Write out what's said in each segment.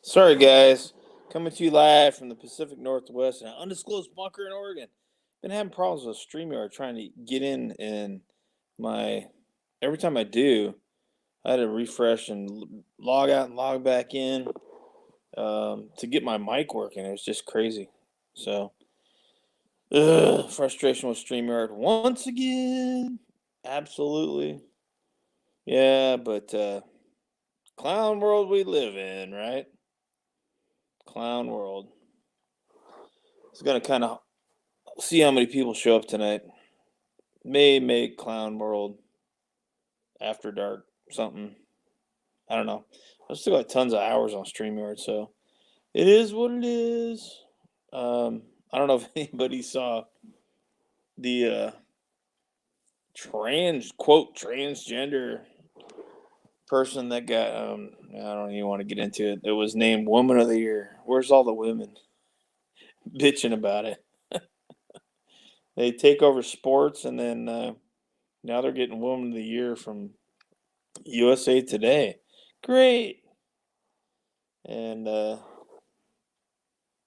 Sorry, guys. Coming to you live from the Pacific Northwest in an undisclosed bunker in Oregon. Been having problems with StreamYard trying to get in, and my every time I do, I had to refresh and log out and log back in to get my mic working. It was just crazy. So, frustration with StreamYard once again. Absolutely. Yeah, but clown world we live in, right? Clown world. It's gonna kind of see how many people show up tonight. May make Clown World after dark something. I don't know. I still got tons of hours on StreamYard, so it is what it is. I don't know if anybody saw the transgender person that got I don't even want to get into it. It was named Woman of the Year. Where's all the women bitching about it? They take over sports, and then now they're getting Woman of the Year from USA Today. Great. And I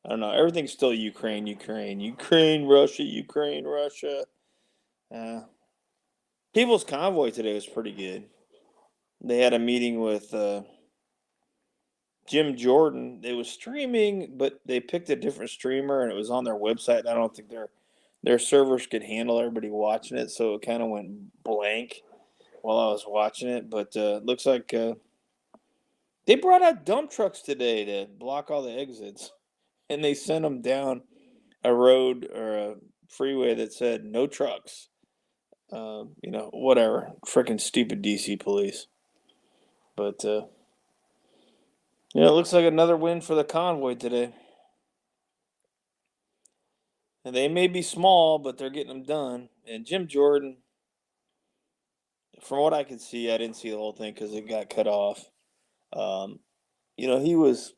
don't know. Everything's still Ukraine, Ukraine, Ukraine, Russia, Ukraine, Russia. Uh, People's Convoy today was pretty good. They had a meeting with Jim Jordan. It was streaming, but they picked a different streamer, and it was on their website. I don't think their servers could handle everybody watching it, so it kind of went blank while I was watching it. But looks like they brought out dump trucks today to block all the exits, and they sent them down a road or a freeway that said no trucks. Whatever. Freaking stupid DC police. But it looks like another win for the convoy today. And they may be small, but they're getting them done. And Jim Jordan, from what I could see, I didn't see the whole thing because it got cut off. Um, he was,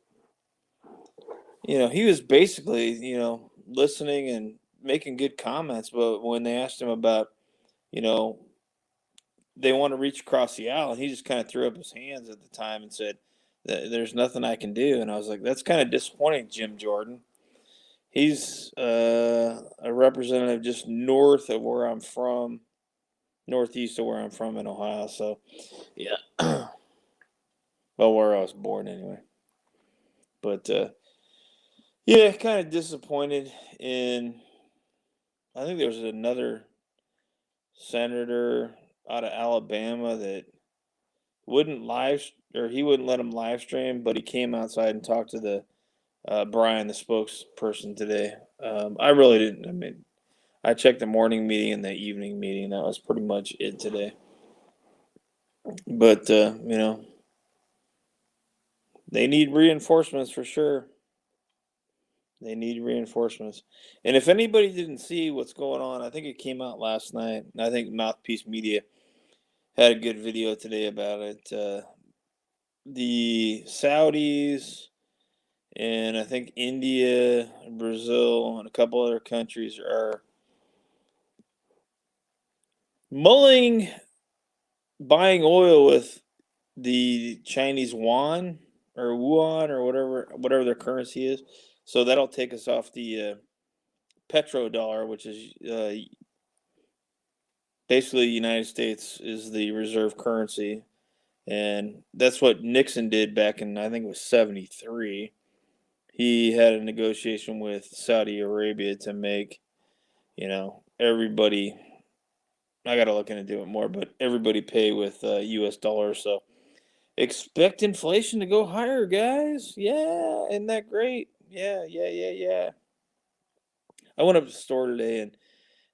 he was basically, listening and making good comments. But when they asked him about, you know, they want to reach across the aisle, and he just kind of threw up his hands at the time and said, "There's nothing I can do." And I was like, "That's kind of disappointing, Jim Jordan." He's a representative just north of where I'm from, northeast of where I'm from in Ohio. So, yeah, well, where I was born anyway. But yeah, kind of disappointed in. I think there was another senator out of Alabama that wouldn't or he wouldn't let him live stream, but he came outside and talked to the Brian, the spokesperson today. I really didn't. I mean, I checked the morning meeting and the evening meeting. That was pretty much it today. But they need reinforcements for sure. They need reinforcements. And if anybody didn't see what's going on, I think it came out last night. I think Mouthpiece Media had a good video today about it. The Saudis and I think India, Brazil, and a couple other countries are mulling buying oil with the Chinese yuan or wuan or whatever their currency is. So that'll take us off the petrodollar, which is basically the United States is the reserve currency, and that's what Nixon did back in I think it was '73. He had a negotiation with Saudi Arabia to make everybody. I got to look into it more, but everybody pay with U.S. dollars. So expect inflation to go higher, guys. Yeah, isn't that great? Yeah, yeah, yeah, yeah. I went up to the store today,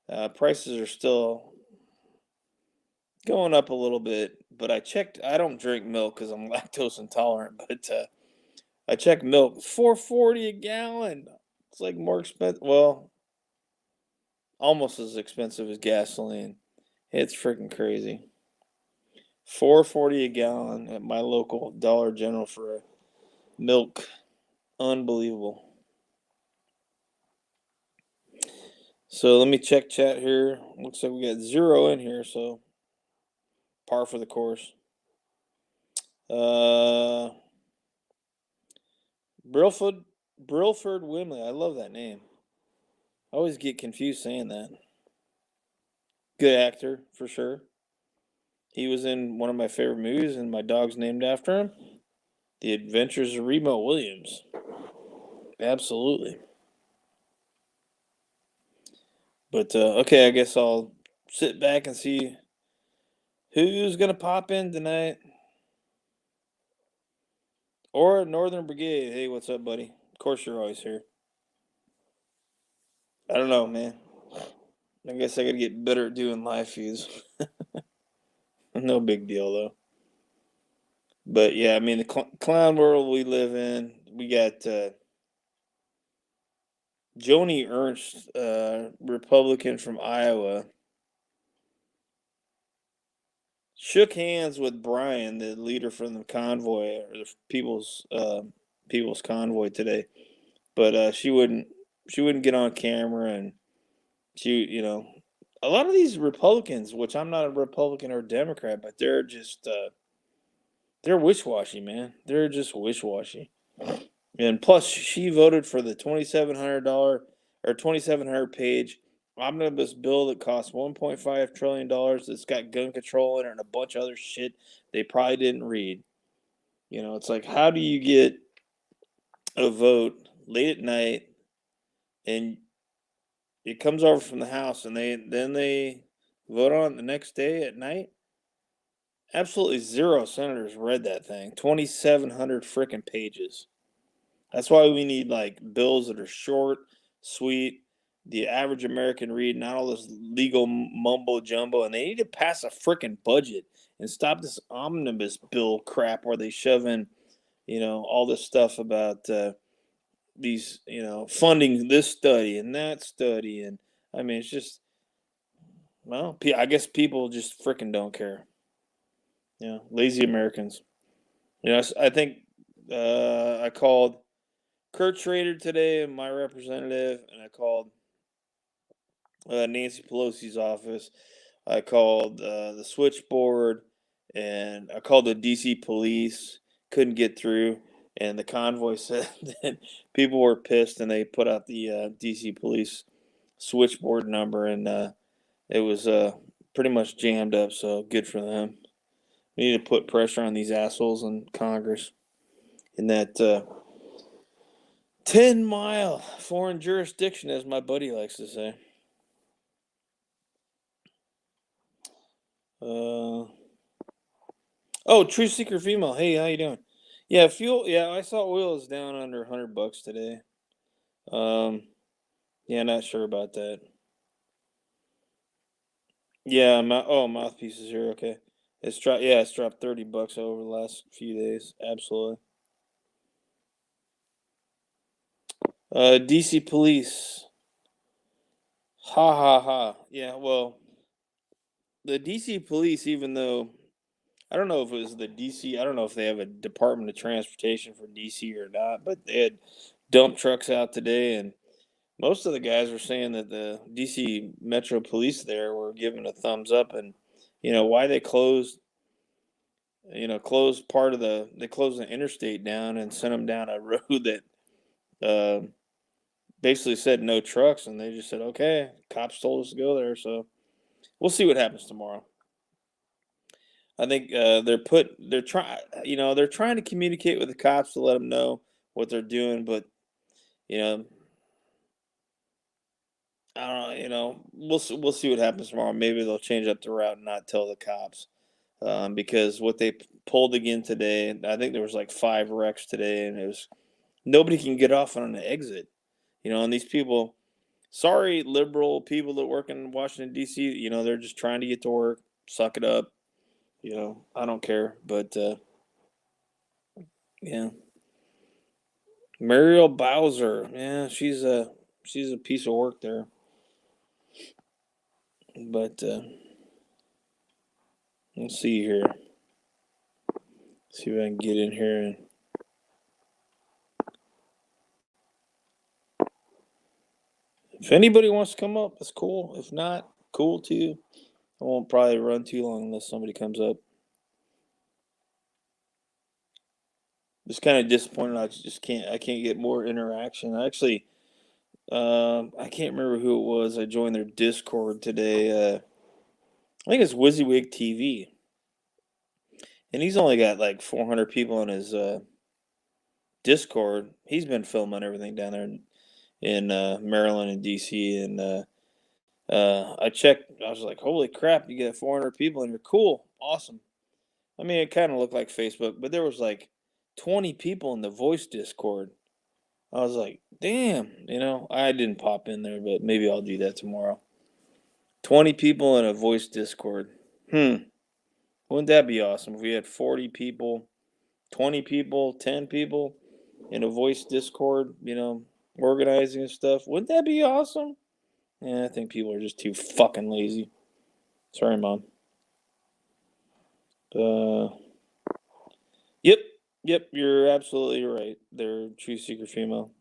and prices are still going up a little bit. But I checked. I don't drink milk because I'm lactose intolerant. But I checked milk, $4.40 a gallon. It's like more expensive. Well, almost as expensive as gasoline. It's freaking crazy. $4.40 a gallon at my local Dollar General for milk. Unbelievable. So let me check chat here. Looks like we got 0 in here, so par for the course. Brilford Wimley. I love that name. I always get confused saying that. Good actor for sure. He was in one of my favorite movies, and my dog's named after him. The Adventures of Remo Williams. Absolutely. But okay, I guess I'll sit back and see who's gonna pop in tonight. Or Northern Brigade. Hey, what's up, buddy? Of course you're always here. I don't know, man. I guess I gotta get better at doing live feeds. No big deal though. But yeah, I mean the clown world we live in. We got Joni Ernst, Republican from Iowa, shook hands with Brian, the leader from the convoy or the People's Convoy today. But she wouldn't get on camera, and a lot of these Republicans, which I'm not a Republican or Democrat, but they're just they're wish-washy, man. They're just wish-washy. And plus, she voted for the $2,700 or 2,700 page omnibus bill that costs $1.5 trillion. That's got gun control in it and a bunch of other shit they probably didn't read. It's like, how do you get a vote late at night and it comes over from the House and they vote on it the next day at night? Absolutely zero senators read that thing. 2,700 freaking pages. That's why we need like bills that are short, sweet, the average American read, not all this legal mumbo jumbo. And they need to pass a freaking budget and stop this omnibus bill crap where they shove in, all this stuff about these, funding this study and that study. And I mean, it's just, well, I guess people just freaking don't care. Lazy Americans. I think I called Kurt Schrader today, my representative, and I called Nancy Pelosi's office. I called the switchboard, and I called the DC police. Couldn't get through, and the convoy said that people were pissed, and they put out the DC police switchboard number, and it was pretty much jammed up. So good for them. We need to put pressure on these assholes in Congress in that 10-mile foreign jurisdiction, as my buddy likes to say. True Seeker Female. Hey, how you doing? Yeah, fuel. Yeah, I saw oil is down under $100 today. Yeah, not sure about that. Yeah, mouthpieces here. Okay, it's dropped. Yeah, it's dropped $30 over the last few days. Absolutely. DC police. Ha ha ha. Yeah, well, the DC police, even though I don't know if it was the DC, I don't know if they have a Department of Transportation for DC or not, but they had dump trucks out today, and most of the guys were saying that the DC Metro Police there were giving a thumbs up, and why they closed part of they closed the interstate down and sent them down a road that uh, basically said no trucks, and they just said okay, cops told us to go there, so we'll see what happens tomorrow. I think they're trying to communicate with the cops to let them know what they're doing, but you know I don't know. We'll see what happens tomorrow. Maybe they'll change up the route and not tell the cops, because what they pulled again today. I think there was like 5 wrecks today, and it was nobody can get off on an exit. And these people, sorry, liberal people that work in Washington D.C. They're just trying to get to work. Suck it up. I don't care, but yeah, Muriel Bowser. Yeah, she's a piece of work there, but let's see here. See if I can get in here and. If anybody wants to come up, that's cool. If not, cool too. I won't probably run too long unless somebody comes up. Just kind of disappointed. I can't get more interaction. Actually, I can't remember who it was. I joined their Discord today. I think it's WYSIWYG TV, and he's only got like 400 people on his Discord. He's been filming everything down there in Maryland and DC, and I checked. I was like, "Holy crap! You got 400 people, and you're cool, awesome." I mean, it kind of looked like Facebook, but there was like 20 people in the voice Discord. I was like, "Damn!" I didn't pop in there, but maybe I'll do that tomorrow. 20 people in a voice Discord. Wouldn't that be awesome if we had 40 people, 20 people, 10 people in a voice Discord, organizing and stuff? Wouldn't that be awesome? Yeah, I think people are just too fucking lazy. Sorry, Mom. Uh, yep, yep, you're absolutely right. They're true secret female.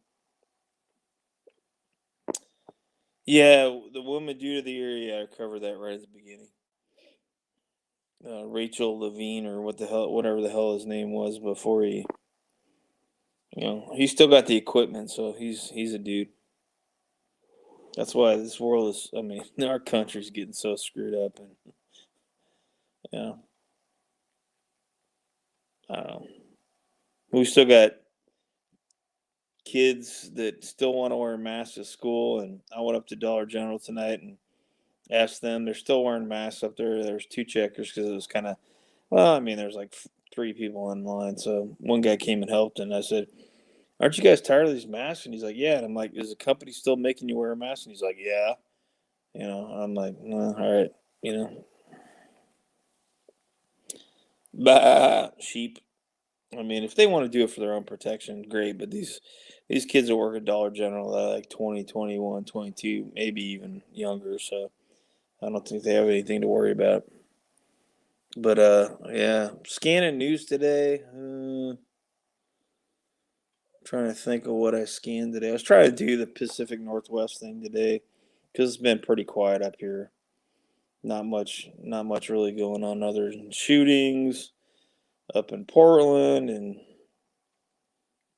Yeah, the woman due to the year. Yeah, I covered that right at the beginning. Rachel Levine, or whatever the hell his name was before he still got the equipment, so he's a dude. That's why this world is. I mean, our country's getting so screwed up, and yeah, I don't know. We still got kids that still want to wear masks at school, and I went up to Dollar General tonight and asked them. They're still wearing masks up there. There's two checkers because it was kind of. Well, I mean, there's like three people in line, so one guy came and helped, and I said, "Aren't you guys tired of these masks?" And he's like, "Yeah." And I'm like, "Is the company still making you wear a mask?" And he's like, "Yeah." I'm like, "All right, you know, bah, sheep." I mean, if they want to do it for their own protection, great. But these kids that work at Dollar General, they're like 20, 21, 22, maybe even younger. So I don't think they have anything to worry about. But yeah, scanning news today. Trying to think of what I scanned today. I was trying to do the Pacific Northwest thing today because it's been pretty quiet up here. Not much really going on other than shootings up in Portland and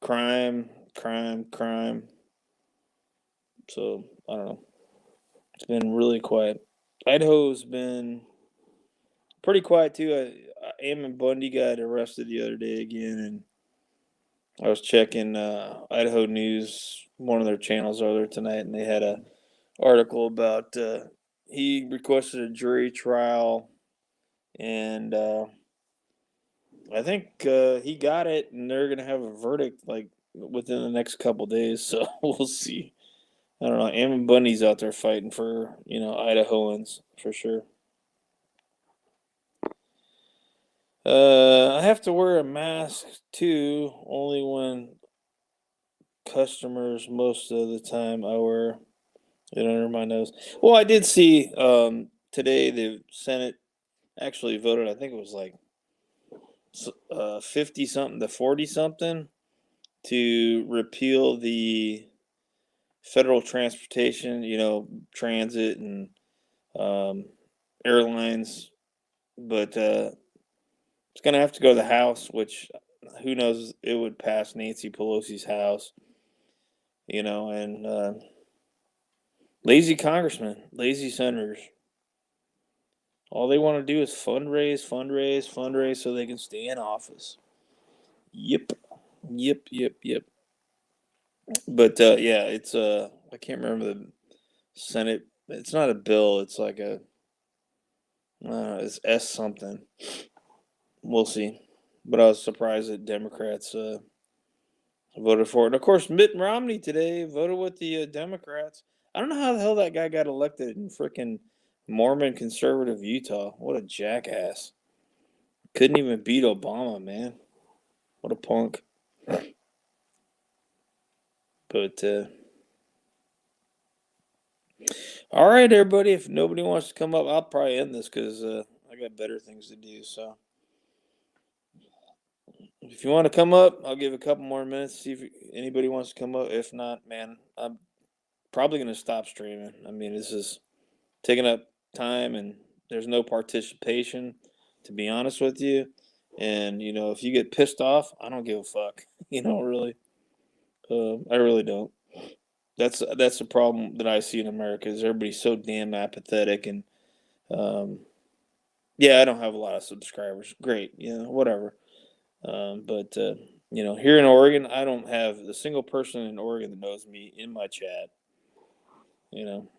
crime. So I don't know. It's been really quiet. Idaho's been pretty quiet too. Ammon Bundy got arrested the other day again, and I was checking Idaho News, one of their channels earlier tonight, and they had a article about he requested a jury trial, and I think he got it, and they're gonna have a verdict like within the next couple days. So we'll see. I don't know. Ammon Bundy's out there fighting for Idahoans for sure. I have to wear a mask too, only when customers. Most of the time, I wear it under my nose. Well, I did see today the Senate actually voted. I think it was like 50 something to 40 something to repeal the federal transportation, transit and um, airlines. But it's going to have to go to the House, which who knows, it would pass Nancy Pelosi's House, and lazy congressmen, lazy senators. All they want to do is fundraise so they can stay in office. Yep. Yep. But yeah, it's I can't remember the Senate. It's not a bill. It's like it's S something. We'll see. But I was surprised that Democrats voted for it. And of course, Mitt Romney today voted with the Democrats. I don't know how the hell that guy got elected in freaking Mormon conservative Utah. What a jackass. Couldn't even beat Obama, man. What a punk. But all right, everybody. If nobody wants to come up, I'll probably end this because I got better things to do. So if you want to come up, I'll give a couple more minutes. See if anybody wants to come up. If not, man, I'm probably going to stop streaming. I mean, this is taking up time and there's no participation, to be honest with you. And if you get pissed off, I don't give a fuck. Really, I really don't. That's the problem that I see in America is everybody's so damn apathetic and um, yeah, I don't have a lot of subscribers. Great, whatever. But here in Oregon, I don't have a single person in Oregon that knows me in my chat. You know,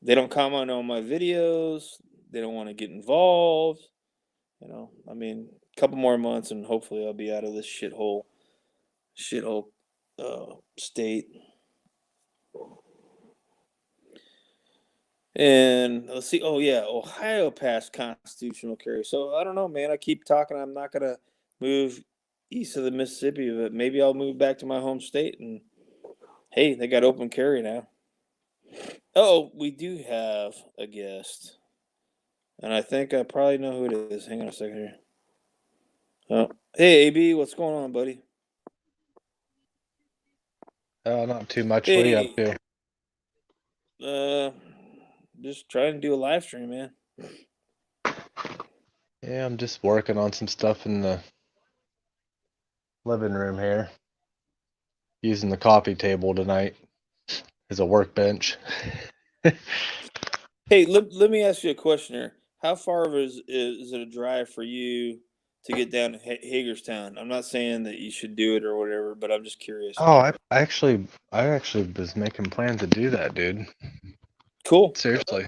they don't comment on my videos. They don't want to get involved. I mean, a couple more months and hopefully I'll be out of this shithole state. And let's see. Oh yeah, Ohio passed constitutional carry. So I don't know, man. I keep talking. I'm not gonna move east of the Mississippi, but maybe I'll move back to my home state. And hey, they got open carry now. Oh, we do have a guest, and I think I probably know who it is. Hang on a second here. Oh, hey AB, what's going on, buddy? Not too much. What are you up Hey, to? just trying to do a live stream, man. Yeah, I'm just working on some stuff in the living room here. Using the coffee table tonight as a workbench. Hey, let me ask you a question here. How far of is it a drive for you to get down to Hagerstown? I'm not saying that you should do it or whatever, but I'm just curious. Oh, I actually was making plans to do that, dude. Cool. Seriously.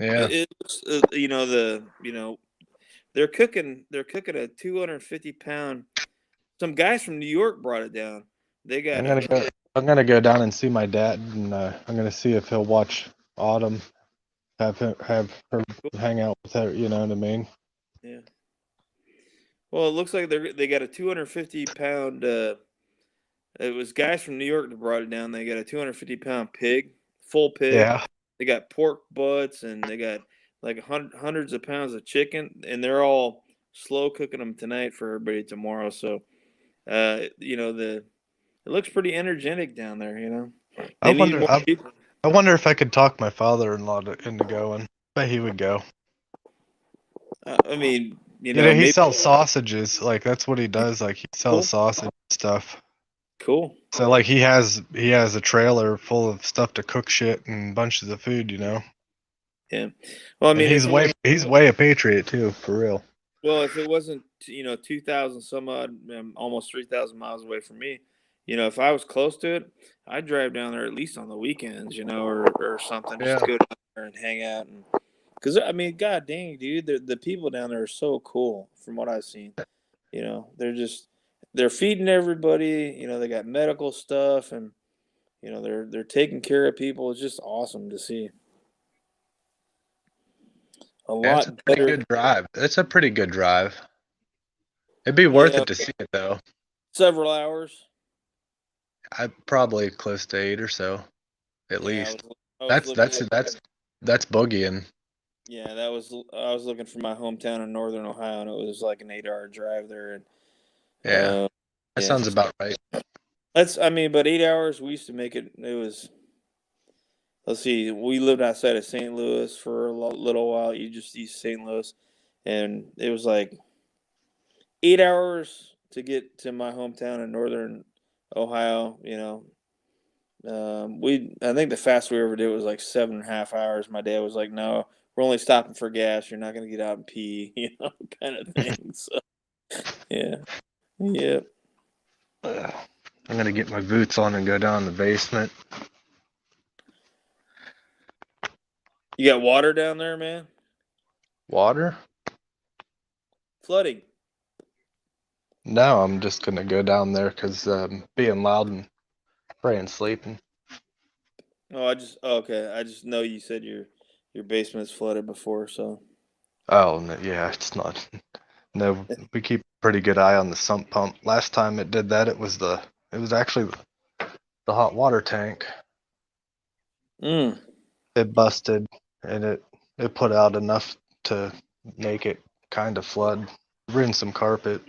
Yeah. It's they're cooking a 250-pound. Some guys from New York brought it down. They got I'm gonna go down and see my dad, and I'm gonna see if he'll watch Autumn. Have her hang out with her. You know what I mean? Yeah. Well, it looks like they got a 250-pound. It was guys from New York that brought it down. They got a 250-pound pig, full pig. Yeah. They got pork butts and they got like hundreds of pounds of chicken, and they're all slow cooking them tonight for everybody tomorrow. So, it looks pretty energetic down there. I They need wonder. more people. I wonder if I could talk my father-in-law into going. Bet he would go. I mean, He maybe sells sausages. Like that's what he does. Like he sells sausage stuff. cool. So like he has a trailer full of stuff to cook shit and bunches of food. Yeah. Well, I mean, he's way a patriot too, for real. Well, if it wasn't 2,000 some odd, almost 3,000 miles away from me, if I was close to it, I'd drive down there at least on the weekends, or something. Just go down there and hang out, and because I mean, god dang, dude, the people down there are so cool from what I've seen. They're feeding everybody. They got medical stuff, and they're taking care of people. It's just awesome to see. That's a pretty good drive. It's a pretty good drive. It'd be worth it to see it though. Several hours. I probably close to 8 or so, at least. That's boogieing. Yeah, I was looking for my hometown in northern Ohio, and it was like an 8-hour drive there. And that sounds about right. But 8 hours. We used to make it. It was. Let's see. We lived outside of St. Louis for a little while. You just east St. Louis, and it was like 8 hours to get to my hometown in northern Ohio. I think the fastest we ever did was like 7.5 hours. My dad was like, "No, we're only stopping for gas. You're not going to get out and pee," kind of thing. So, yeah. I'm gonna get my boots on and go down the basement. You got water down there, man? Water? Flooding? No, I'm just gonna go down there because being loud and praying sleeping. Oh, okay. I just know you said your basement's flooded before, so. Oh yeah, it's not. No, we keep a pretty good eye on the sump pump. Last time it did that, it was actually the hot water tank. It busted and it put out enough to make it kind of flood. Ruined some carpet.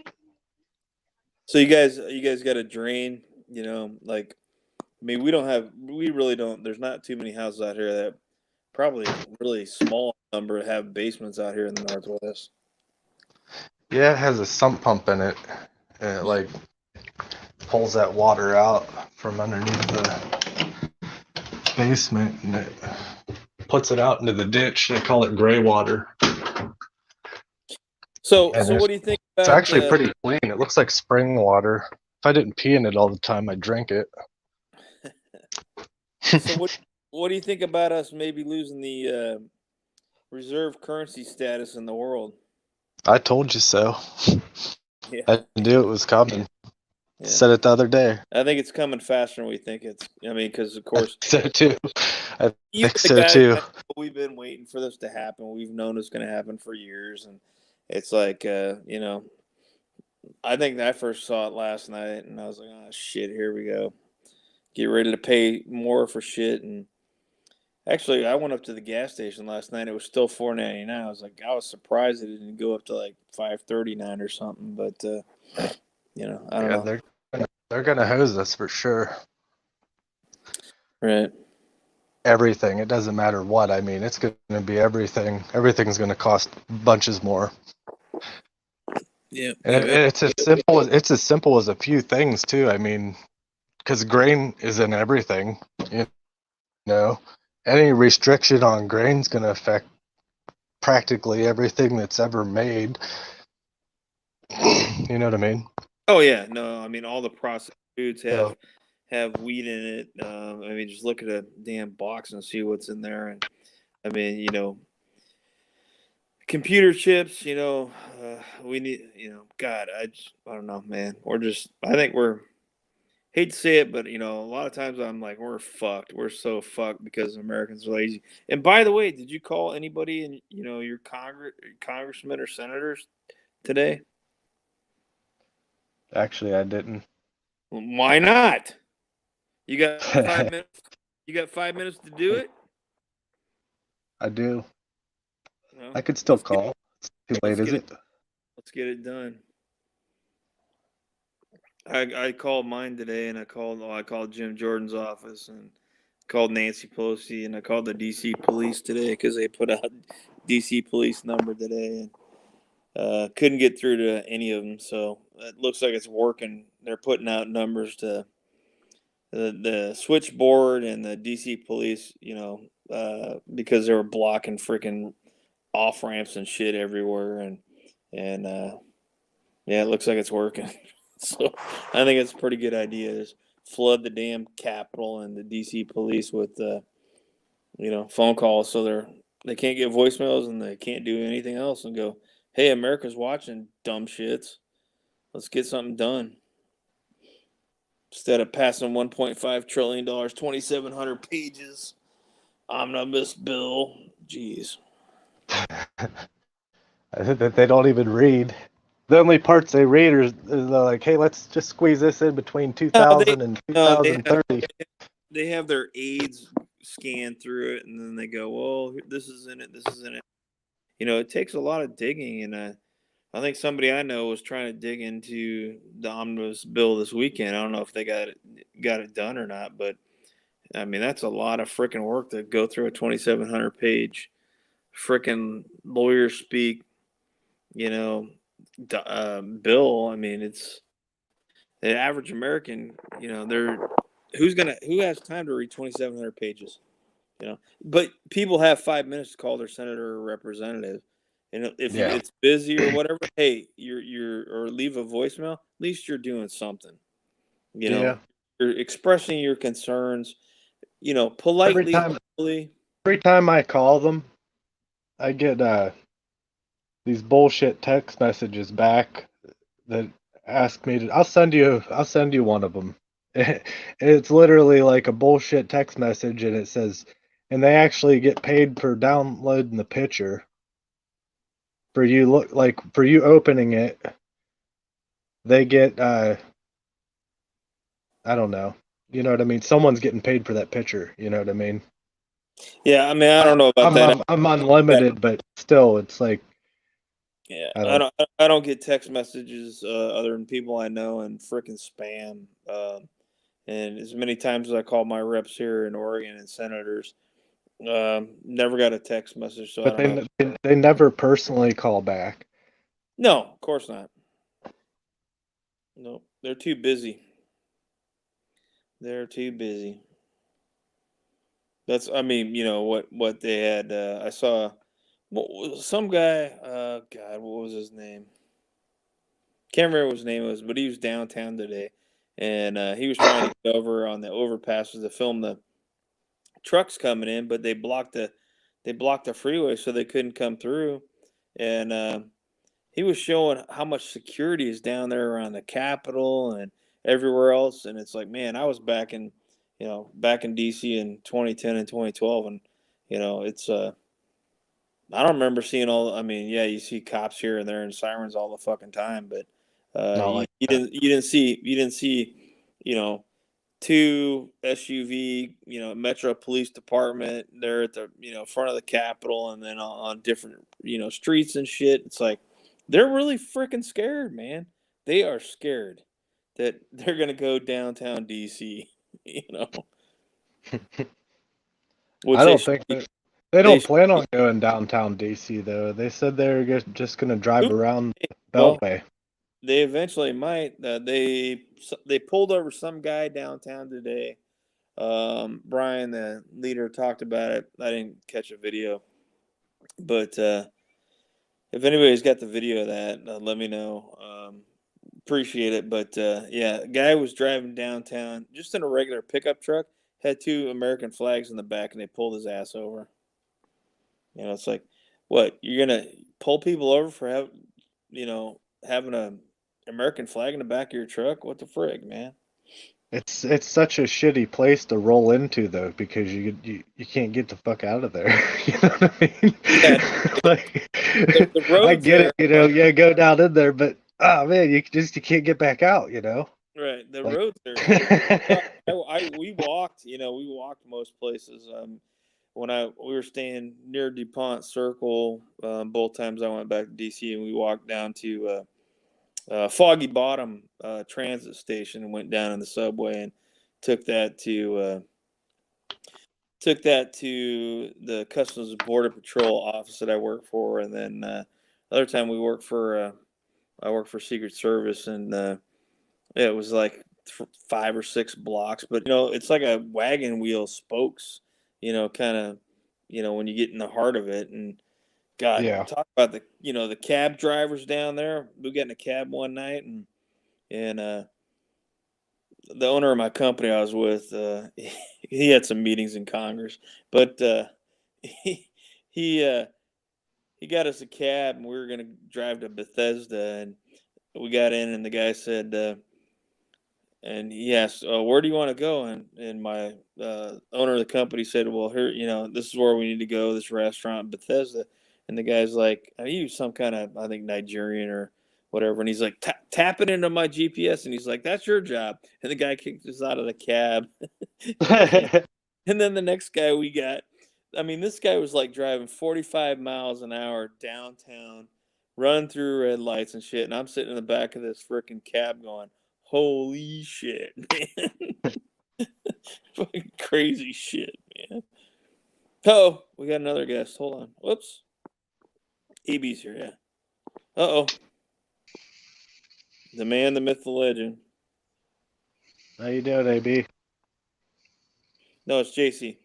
So you guys got a drain, like, I mean, we really don't. There's not too many houses out here that probably really small number have basements out here in the Northwest. Yeah, it has a sump pump in it, and it like pulls that water out from underneath the basement, and it puts it out into the ditch. They call it gray water, So and what do you think it's about actually pretty clean. It looks like spring water. If I didn't pee in it all the time, I'd drink it. so what do you think about us maybe losing the reserve currency status in the world? I told you so. Yeah, I knew it was coming. yeah. Said it the other day. I think it's coming faster than we think it's. I mean, because of I course, think so too. I you think the so guys, too. we've been waiting for this to happen. We've known it's going to happen for years, and it's like, I think I first saw it last night, and I was like, oh shit, here we go. Get ready to pay more for shit. And actually, I went up to the gas station last night. It was still $4.99. I was surprised it didn't go up to like $5.39 or something. But I don't Yeah, know. they're gonna hose us for sure. Right. Everything. It doesn't matter what. I mean, it's gonna be everything. Everything's gonna cost bunches more. Yeah. And it's as simple as a few things too. I mean, because grain is in everything. You know, any restriction on grain's gonna affect practically everything that's ever made. You know what I mean? Oh yeah. No, I mean all the processed foods So have wheat in it. I mean, just look at a damn box and see what's in there. And I mean, computer chips. We need. God, I don't know, man. I think we're hate to say it, but a lot of times I'm like, we're fucked. We're so fucked because Americans are lazy. And by the way, did you call anybody in your congressmen or senators today? actually, I didn't. Why not? You got 5 minutes. You got 5 minutes to do it. I do. Well, I could still let's get call. It's too let's late, is get it it? let's get it done. I called mine today, and I called Jim Jordan's office, and called Nancy Pelosi, and I called the DC police today because they put out DC police number today, and couldn't get through to any of them. So it looks like it's working. They're putting out numbers to the switchboard and the DC police, because they were blocking freaking off ramps and shit everywhere, and yeah, it looks like it's working. So I think it's a pretty good idea. Just flood the damn Capitol and the DC police with phone calls, so they can't get voicemails and they can't do anything else, and go, "Hey, America's watching, dumb shits. Let's get something done." Instead of passing $1.5 trillion, 2,700 pages omnibus bill. Jeez. That they don't even read. The only parts they read is they're like, hey, let's just squeeze this in between No, they 2000 and no, 2030. they have their aides scan through it, and then they go, "Well, this is in it. This is in it." It takes a lot of digging, and I think somebody I know was trying to dig into the omnibus bill this weekend. I don't know if they got it done or not, but I mean that's a lot of freaking work to go through a 2,700 page freaking lawyer speak, you know, bill. I mean, it's the average American. Who has time to read 2,700 pages? But people have 5 minutes to call their senator or representative, and if Yeah. it's busy or whatever, hey, or leave a voicemail. At least you're doing something. You Yeah. know, you're expressing your concerns. Every Politely, time humbly. every time I call them, I get these bullshit text messages back that ask me to I'll send you one of them. It's literally like a bullshit text message and it says and they actually get paid for downloading the picture. For you opening it, they get I don't know. You know what I mean? Someone's getting paid for that picture, you know what I mean? Yeah, I mean, I I, don't know about I'm, that. I'm I'm unlimited, but still it's like Yeah, I I don't don't. I don't get text messages other than people I know and freaking spam. And as many times as I call my reps here in Oregon and senators, never got a text message. So I but don't know. they never personally call back. No, of course not. No, they're too busy. They're too busy. That's, I mean, what they had. I saw some guy. God, what was his name? Can't remember what his name was, but he was downtown today, and he was trying to get over on the overpasses to film the trucks coming in, but they blocked the freeway so they couldn't come through, and he was showing how much security is down there around the Capitol and everywhere else, and it's like, man, I was back in DC in 2010 and 2012, and it's I don't remember seeing all. I mean, yeah, you see cops here and there and sirens all the fucking time, but Not you, like you that. didn't see you know two SUV, Metro Police Department. They're at the front of the Capitol, and then on different streets and shit. It's like they're really freaking scared, man. They are scared that they're gonna go downtown DC. You know, which I they don't should think be. they They don't should plan be. on going downtown DC though. They said they were just going to drive around the Well, Beltway. they eventually might. They pulled over some guy downtown today. Brian, the leader, talked about it. I didn't catch a video, but if anybody's got the video of that, let me know. Appreciate it. But yeah, a guy was driving downtown just in a regular pickup truck, had two American flags in the back, and they pulled his ass over. It's like, what, you're gonna pull people over for having a American flag in the back of your truck? What the frig, man? It's such a shitty place to roll into though because you can't get the fuck out of there. You know what I mean? Yeah, Like the I roads get it, there are yeah, go down in there, but oh man, you can't get back out. right. The Like roads are. We walked. We walked most places. When we were staying near DuPont Circle, both times I went back to DC, and we walked down to Foggy Bottom transit station and went down in the subway and took that to uh, took that to the Customs and Border Patrol office that I work for, and then other time I worked for Secret Service, and it was like 5 or 6 blocks, but it's like a wagon wheel spokes, kind of, when you get in the heart of it, and God, yeah. talk about the cab drivers down there. We got in a cab one night, and the owner of my company I was with, he had some meetings in Congress, but he he uh, he got us a cab, and we were gonna drive to Bethesda, and we got in, and the guy said, and he asked, "Where do you want to go?" And my owner of the company said, "Well, here, this is where we need to go. This restaurant in Bethesda." And the guy's like, he was some kind of, I think, Nigerian or whatever, and he's like, "Tap it into my GPS," and he's like, "That's your job." And the guy kicked us out of the cab. And then the next guy we got, I mean, this guy was like driving 45 miles an hour downtown, run through red lights and shit. And I'm sitting in the back of this freaking cab going, holy shit, man. Fucking crazy shit, man. Oh, we got another guest. Hold on. Whoops. EB's here, yeah. Uh oh. The man, the myth, the legend. How you doing, AB? No, it's JC.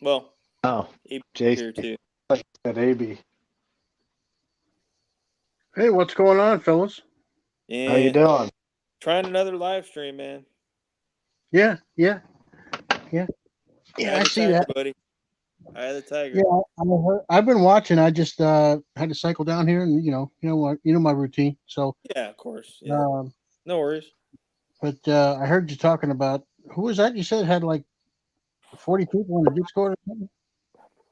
Well, Oh, EB's here Jason. too. Like I said, AB. Hey, what's going on, fellas? How you Yeah. doing? Trying another live stream, man. Yeah. Eye I of the see tiger, that. buddy. Eye of the tiger. Yeah, I've been watching. I just had to cycle down here, and my routine. So, Yeah, of course. Yeah. um, No worries. but I heard you talking about who was that? You said had like 40 people in the Discord or something.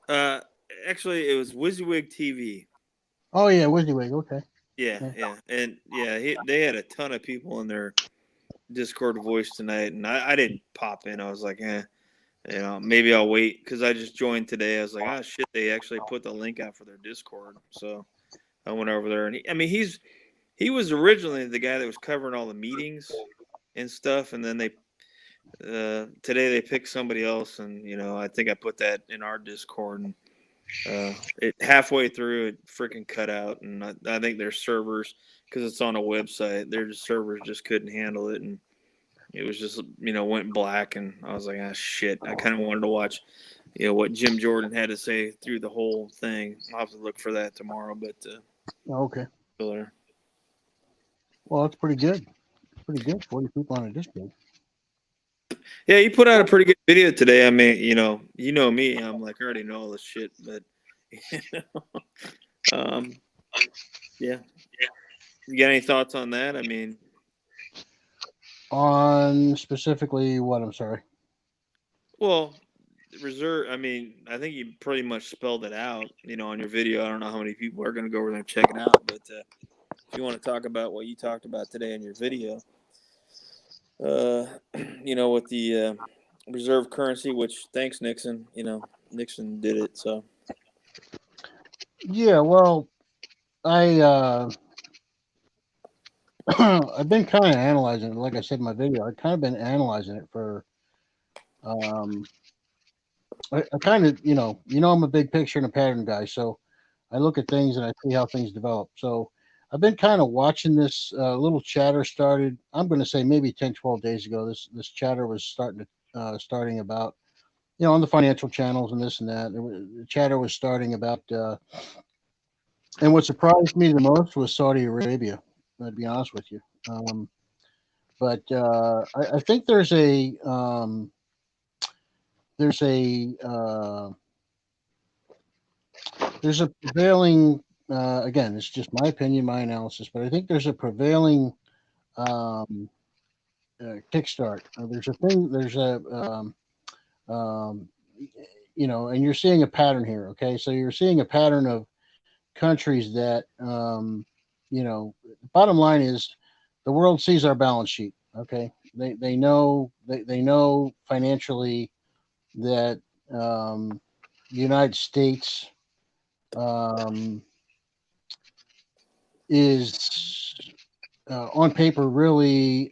Uh, Actually, it was WYSIWYG TV. Oh yeah, WYSIWYG. Okay. Yeah, Yeah. yeah, and yeah, they had a ton of people in their Discord voice tonight, and I didn't pop in. I was like, maybe I'll wait because I just joined today. I was like, oh shit, they actually put the link out for their Discord, so I went over there, and he was originally the guy that was covering all the meetings and stuff, and then today they picked somebody else, and I think I put that in our Discord, and It halfway through it freaking cut out, and I think their servers, because it's on a website, their servers just couldn't handle it, and it was just went black, and I was like, ah, shit. I kind of wanted to watch, what Jim Jordan had to say through the whole thing. I'll have to look for that tomorrow, but Okay. still there. Well, that's pretty good. Pretty good. 40 people on a Discord. Yeah, you put out a pretty good video today. I mean, you know me. I'm like, I already know all this shit, but yeah. You got any thoughts on that? I mean, On specifically what? I'm sorry. well, reserve. I mean, I think you pretty much spelled it out. On your video. I don't know how many people are going to go over there and check it out, but if you want to talk about what you talked about today in your video, with the reserve currency, which thanks Nixon. Nixon did it. So Yeah. Well, I I've been kind of analyzing it. Like I said in my video, I've kind of been analyzing it for. I kind of I'm a big picture and a pattern guy, so I look at things and I see how things develop. So I've been kind of watching this little chatter started. I'm going to say maybe 10, 12 days ago. This chatter was starting about on the financial channels and this and that. The chatter was starting about, and what surprised me the most was Saudi Arabia. To be honest with you, but I think there's a prevailing. Again, it's just my opinion, my analysis, but I think there's a prevailing um, kickstart. There's a thing. There's a um, and you're seeing a pattern here. Okay, so you're seeing a pattern of countries that bottom line is the world sees our balance sheet. Okay, they know they know financially that the United States um, is on paper really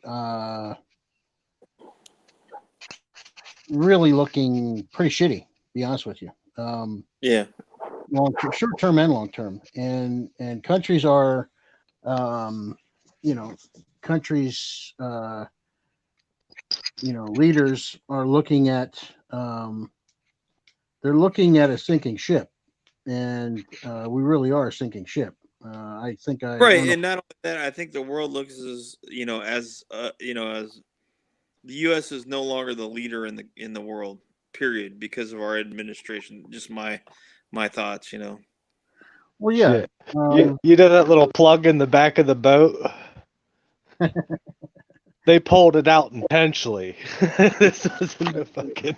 looking pretty shitty. To be honest with you. yeah, Short term and long term, and countries are, um, you know, countries, leaders are looking at, they're looking at a sinking ship, and we really are a sinking ship. I think I right. don't know. And not only that, I think the world looks as the U.S. is no longer the leader in the world. Period, because of our administration. Just my thoughts. Well, yeah, Shit. You did that little plug in the back of the boat. They pulled it out intentionally. This wasn't a fucking.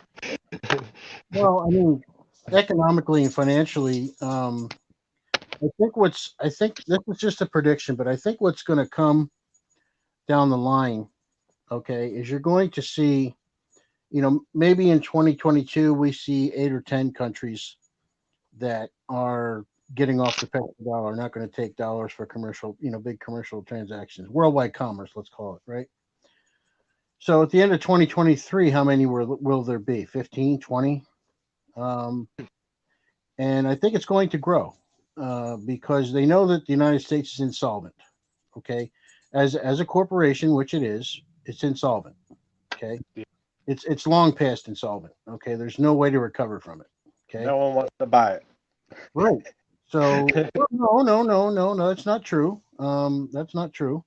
well, I mean, economically and financially, I think this is just a prediction, but I think what's going to come down the line, okay, is you're going to see, maybe in 2022 we see 8 or 10 countries that are getting off the petro dollar, not going to take dollars for commercial, big commercial transactions, worldwide commerce, let's call it, right? So at the end of 2023, how many will there be? 15, 20? And I think it's going to grow because they know that the United States is insolvent. Okay, as a corporation, which it is, it's insolvent. Okay, it's long past insolvent. Okay, there's no way to recover from it. Okay, No one wants to buy it. right. So no, that's not true. That's not true.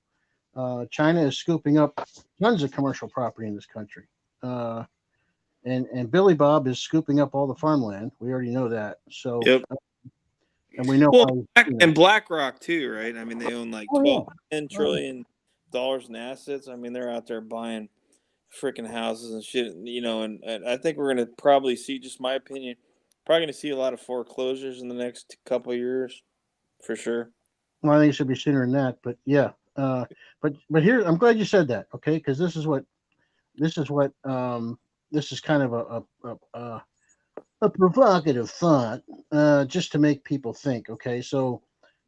China is scooping up tons of commercial property in this country. And Billy Bob is scooping up all the farmland. We already know that. So, Yep. and we know Well, how, and BlackRock too, right? I mean, they own like oh yeah, 10 trillion dollars in assets. I mean, they're out there buying freaking houses and shit. And I think we're gonna probably see, just my opinion, probably gonna see a lot of foreclosures in the next couple of years, for sure. well, I think it should be sooner than that. But yeah, but here, I'm glad you said that. Okay, because this is what this is kind of a provocative thought, just to make people think. Okay, so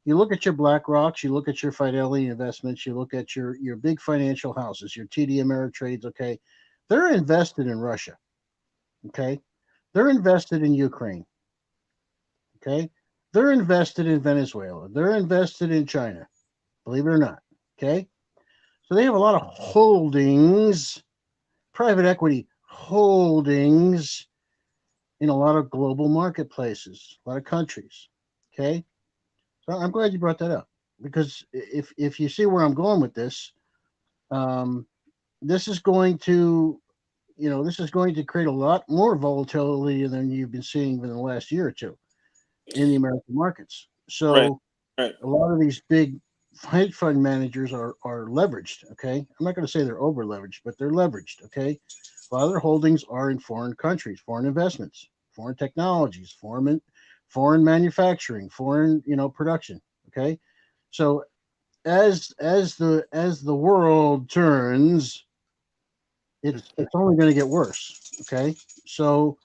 you look at your Black Rocks, you look at your Fidelity investments, you look at your big financial houses, your TD Ameritrades. Okay, they're invested in Russia. Okay, they're invested in Ukraine. Okay, they're invested in Venezuela. They're invested in China. Believe it or not. Okay, so they have a lot of holdings, private equity holdings in a lot of global marketplaces, a lot of countries. Okay, so I'm glad you brought that up because if you see where I'm going with this, um, this is going to this is going to create a lot more volatility than you've been seeing in the last year or two in the American markets. Right. So Right. a lot of these big hedge fund managers are leveraged. Okay, I'm not going to say they're over leveraged, but they're leveraged. Okay, a lot of their holdings are in foreign countries, foreign investments, foreign technologies, foreign manufacturing, foreign production. Okay, so as the world turns, it's only going to get worse. Okay, so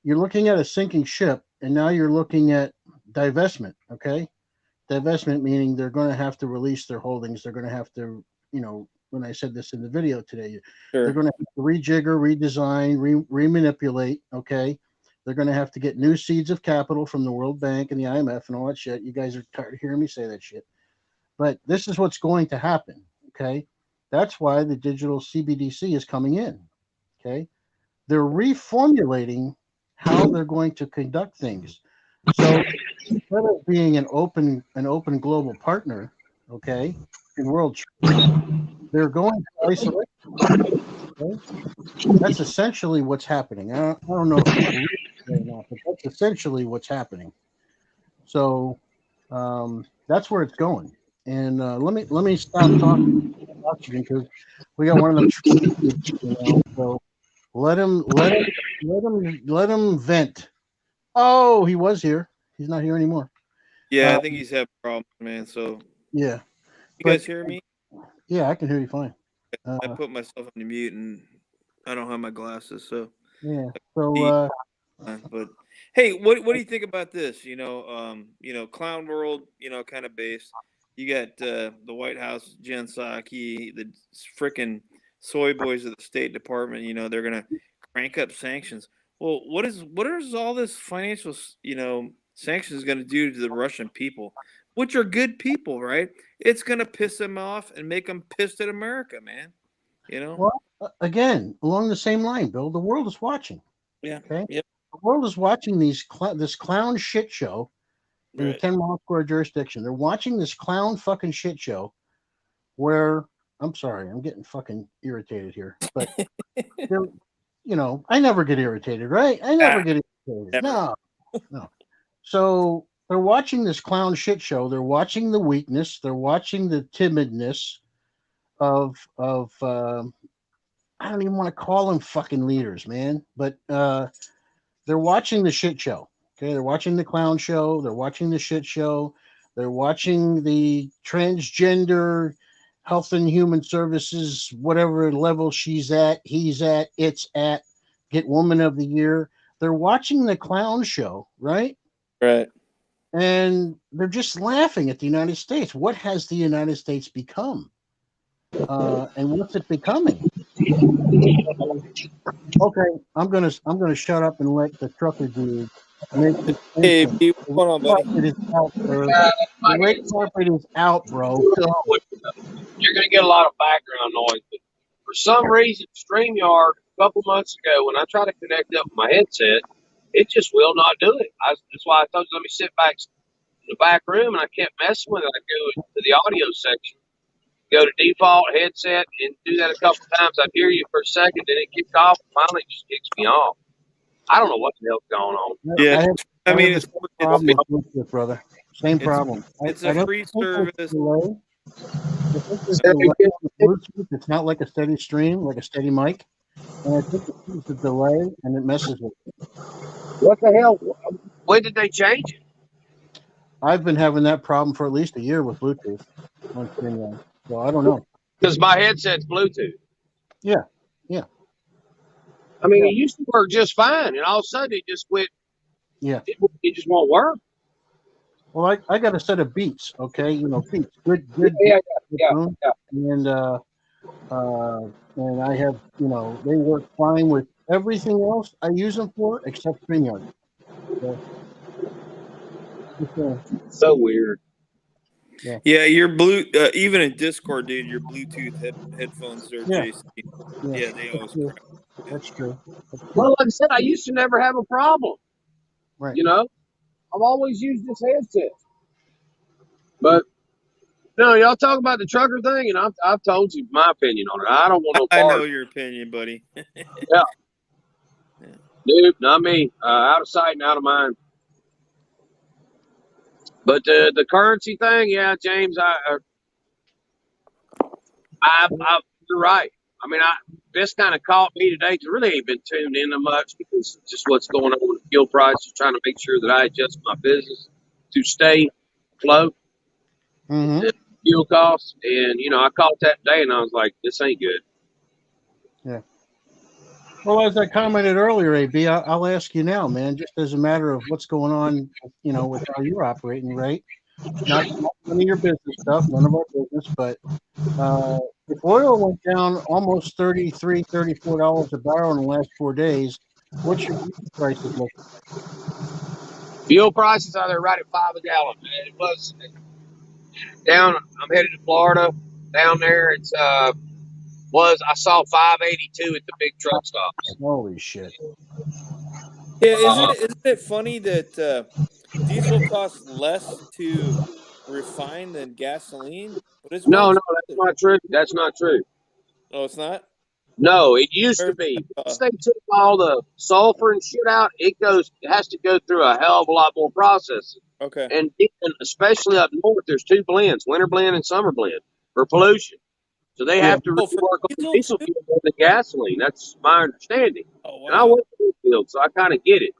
you're looking at a sinking ship, and now you're looking at divestment. Okay, divestment meaning they're going to have to release their holdings. They're going to have to, when I said this in the video today, they're Sure. going to have to rejigger, redesign, remanipulate. Okay, they're going to have to get new seeds of capital from the World Bank and the IMF and all that shit. You guys are tired of hearing me say that shit, but this is what's going to happen. Okay, that's why the digital CBDC is coming in. Okay, they're reformulating how they're going to conduct things. So instead of being an open global partner, okay, in world trade, they're going to isolate. Okay? That's essentially what's happening. I don't know if you believe it or not, but that's essentially what's happening. So that's where it's going. And let me stop talking oxygen because we got one of them. So let him vent. Oh, he was here. He's not here anymore. Yeah, Uh, I think he's having problems, man. So yeah, you but guys hear me? yeah, I can hear you fine. I put myself on the mute, and I don't have my glasses, so. Yeah. So But hey, what do you think about this? Clown World, kind of based. You got the White House, Jen Psaki, the freaking soy boys of the State Department. They're gonna crank up sanctions. Well, what is all this financial, sanctions going to do to the Russian people, which are good people, right? It's going to piss them off and make them pissed at America, man. well, again, along the same line, Bill, the world is watching. Yeah. Okay, Yep. the world is watching this clown shit show in the Right. 10 mile square jurisdiction. They're watching this clown fucking shit show where I'm sorry, I'm getting fucking irritated here, but they're, I never get irritated, right? I never Ah, get irritated. never. No. So they're watching this clown shit show. They're watching the weakness. They're watching the timidness of I don't even want to call them fucking leaders, man. But they're watching the shit show. Okay, they're watching the clown show. They're watching the shit show. They're watching the transgender health and human services, whatever level she's at, he's at, it's at, get woman of the year. They're watching the clown show, right? Right. And they're just laughing at the United States. What has the United States become? And what's it becoming? Okay, I'm gonna shut up and let the trucker dude make his Hey, statement. B, The what's going on, red buddy? carpet is out, sir. The My red headset. carpet is out, bro. You're going to get a lot of background noise. But for some reason, StreamYard, a couple months ago, when I tried to connect up my headset, it just will not do it. That's why I told you, let me sit back in the back room, and I kept messing with it. I go to the audio section, go to default headset, and do that a couple times. I'd hear you for a second, then it kicked off, and finally it just kicks me off. I don't know what the hell's going on. Yeah. I I have mean, the it's same problem with Bluetooth, brother. Same it's problem. it's I a don't free think there's service. delay. I think there's delay with Bluetooth. It's not like a steady stream, like a steady mic. And I think it's the delay, and it messes with it. What the hell? When did they change it? I've been having that problem for at least a year with Bluetooth on StreamYard. So I don't know. Because my headset's Bluetooth. Yeah. I mean, Yeah. it used to work just fine, and all of a sudden it just quit. Yeah. It just won't work. Well, I got a set of Beats, okay? Beats, good Yeah, yeah, tone, yeah. and I have, they work fine with everything else I use them for except StreamYard. So, So weird. Yeah, your even in Discord, dude, your Bluetooth headphones there, Yeah. JC. Yeah, Yeah, they that's always true. crack. That's true. That's true. Well, like I said, I used to never have a problem. Right. You know, I've always used this headset. But no, y'all talk about the trucker thing, and I've told you my opinion on it. I don't want no I part. know your opinion, buddy. Yeah, dude, not me. Out of sight and out of mind. But the currency thing, yeah, James, you're right. I mean, this kind of caught me today. 'Cause I really ain't been tuned in to much because just what's going on with the fuel prices, trying to make sure that I adjust my business to stay afloat. Mm-hmm. And fuel costs, and I caught that day, and I was like, this ain't good. Yeah. Well, as I commented earlier, AB, I'll ask you now, man, just as a matter of what's going on, with how you're operating, right? Not none of your business stuff, none of our business, but if oil went down almost $34 a barrel in the last 4 days, what's your prices looking? Fuel prices are there right at $5 a gallon. Man. It was down. I'm headed to Florida. Down there, I saw 582 at the big truck stops. Holy shit! Yeah, Uh, isn't it funny that diesel costs less to refine than gasoline, but it's more no, that's expensive? not true. That's not true. Oh, it's not. No, it used to Or, be. Once they took all the sulfur and shit out, it has to go through a hell of a lot more processing. okay. And especially up north, there's two blends: winter blend and summer blend for pollution. So they Yeah. have to Oh, for really work on the diesel diesel too. fuel more than gasoline. That's my understanding. Oh, And I wow. went to the field, so I kind of get it.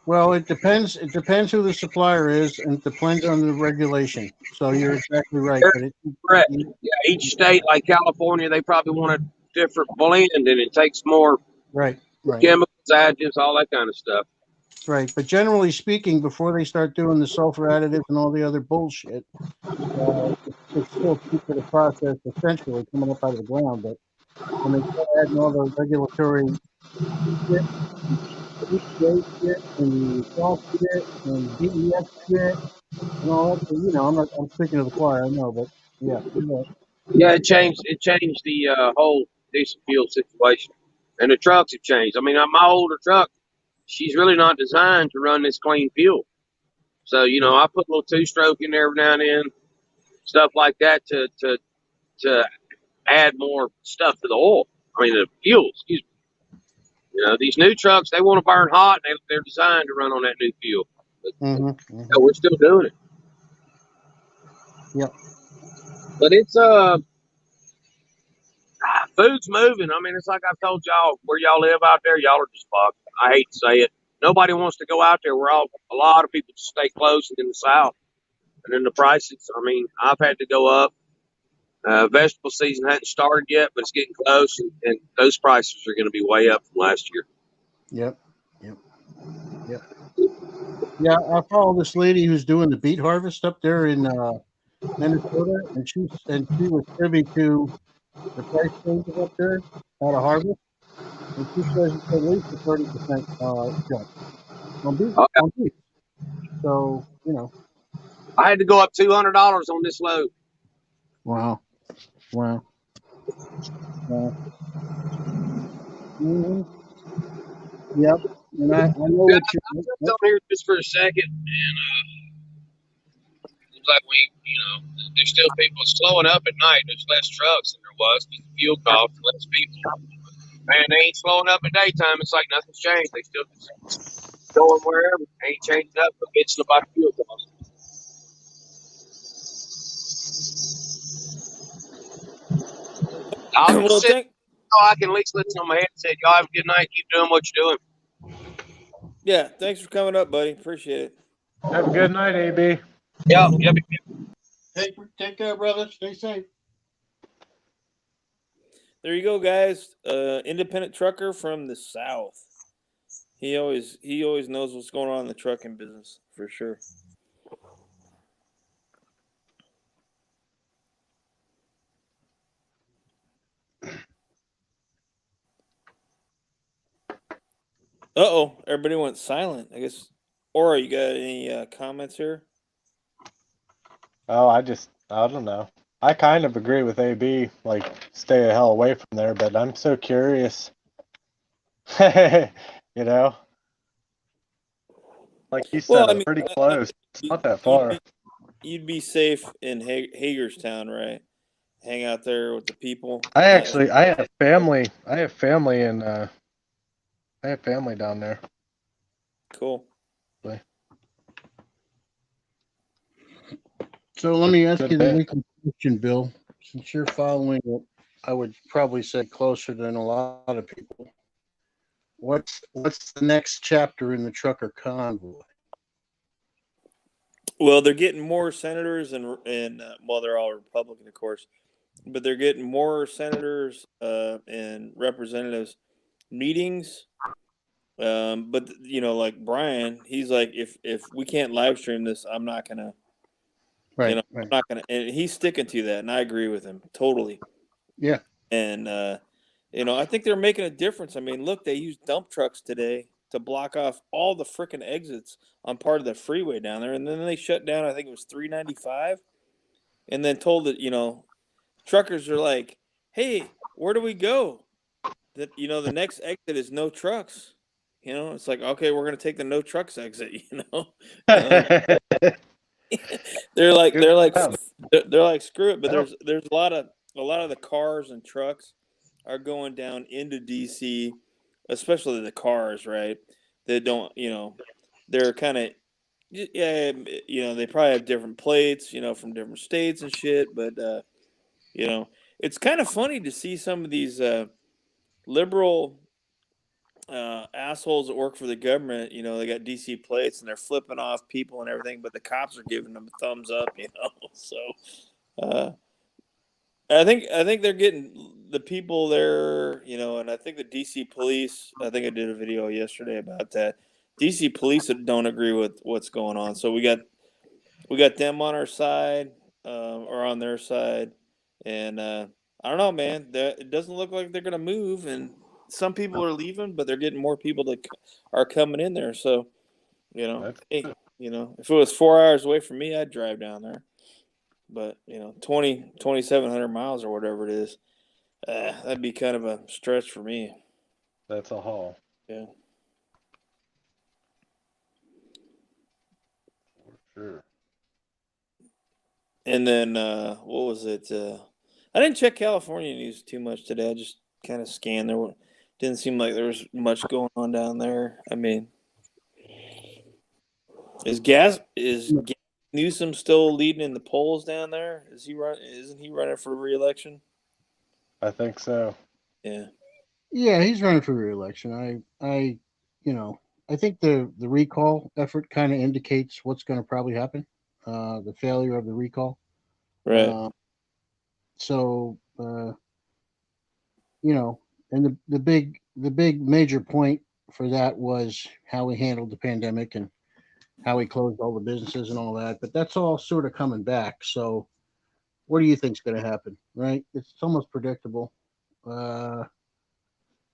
Well, it depends. It depends who the supplier is, and it depends on the regulation. So you're exactly right. They're But correct. Yeah, each state, like California, they probably want a different blend, and it takes more right, right, chemicals, additives, all that kind of stuff. right. But generally speaking, before they start doing the sulfur additives and all the other bullshit, it's still cheaper to process essentially coming up out of the ground. But when they start adding all the regulatory shit, EPA shit, and the exhaust shit, and DEF shit, and all that, I'm speaking of the choir, I know, but yeah, Yeah, it changed the whole diesel fuel situation, and the trucks have changed. I mean, my older truck, she's really not designed to run this clean fuel. So I put a little two-stroke in there every now and then, stuff like that to add more stuff to the oil. I mean, the fuel. Excuse me. These new trucks, they want to burn hot, and they're designed to run on that new fuel. But we're still doing it. Yep. But it's food's moving. I mean, it's like I've told y'all, where y'all live out there, y'all are just fucked. I hate to say it. Nobody wants to go out there. A lot of people just stay close in the South. And then the prices, I mean, I've had to go up. Vegetable season hadn't started yet, but it's getting close, and those prices are going to be way up from last year. Yep. Yeah, I follow this lady who's doing the beet harvest up there in Minnesota, and she was privy to the price changes up there at a harvest, and she says it's at least a 30% jump on beef. Okay. On beef. So I had to go up $200 on this load. wow. Mm-hmm. Yep. And I know Yeah, what you. I jumped on here just for a second, and seems like there's still people slowing up at night. There's less trucks than there was because the fuel cost, less people. Man, they ain't slowing up at daytime. It's like nothing's changed. They still just going wherever. They ain't changing up a bitching about the fuel cost. I'll just Well, sit so I can at least listen on my headset. Y'all have a good night. Keep doing what you're doing. yeah. Thanks for coming up, buddy. Appreciate it. Have a good night, AB. Yep. Take care, brother. Stay safe. There you go, guys. Independent trucker from the South. He always knows what's going on in the trucking business for sure. Uh-oh, everybody went silent. I guess Aura, you got any comments here? Oh, I don't know. I kind of agree with AB, like stay the hell away from there, but I'm so curious. You know, like you Well, said, I it's mean, pretty close. It's not that you'd far. be you'd be safe in Hagerstown, right? Hang out there with the people. I have family. I have family down there. Cool. So let me ask Good you the bit. weekly question, Bill. Since you're following it, I would probably say closer than a lot of people. What's the next chapter in the trucker convoy? Well, they're getting more senators and well, they're all Republican, of course, but they're getting more senators and representatives meetings. But like Brian, he's like, if we can't live stream this, I'm not gonna, Right, I'm right. not gonna, and he's sticking to that, and I agree with him totally. Yeah. And I think they're making a difference. I mean, look, they used dump trucks today to block off all the freaking exits on part of the freeway down there, and then they shut down. I think it was 395, and then told that truckers are like, "Hey, where do we go? That the next exit is no trucks." It's like, okay, we're gonna take the no trucks exit. Um, they're like Good they're like job. they're like screw it. But Well, there's a lot of the cars and trucks are going down into DC, especially the cars, right? They don't, they're kind of, yeah, they probably have different plates, from different states and shit. But it's kind of funny to see some of these liberal assholes that work for the government. They got DC plates and they're flipping off people and everything, but the cops are giving them a thumbs up. So. Uh, I think they're getting the people there, and I think the DC police. I think I did a video yesterday about that. DC police don't agree with what's going on, so we got them on our side, or on their side, and I don't know, man. It doesn't look like they're gonna move, and some people are leaving, but they're getting more people that are coming in there. So, that's hey, if it was 4 hours away from me, I'd drive down there. But 2,700 miles or whatever it is, that'd be kind of a stretch for me. that's a haul. Yeah. Sure. And then what was it? I didn't check California news too much today. I just kind of scanned. Didn't seem like there was much going on down there. I mean, is Newsom still leading in the polls down there? Isn't he running for re-election? I think so. Yeah. Yeah, he's running for re-election. I think the recall effort kind of indicates what's going to probably happen. The failure of the recall. Right. So and the big major point for that was how we handled the pandemic and how we closed all the businesses and all that. But that's all sort of coming back. So what do you think's going to happen? Right? It's almost predictable. I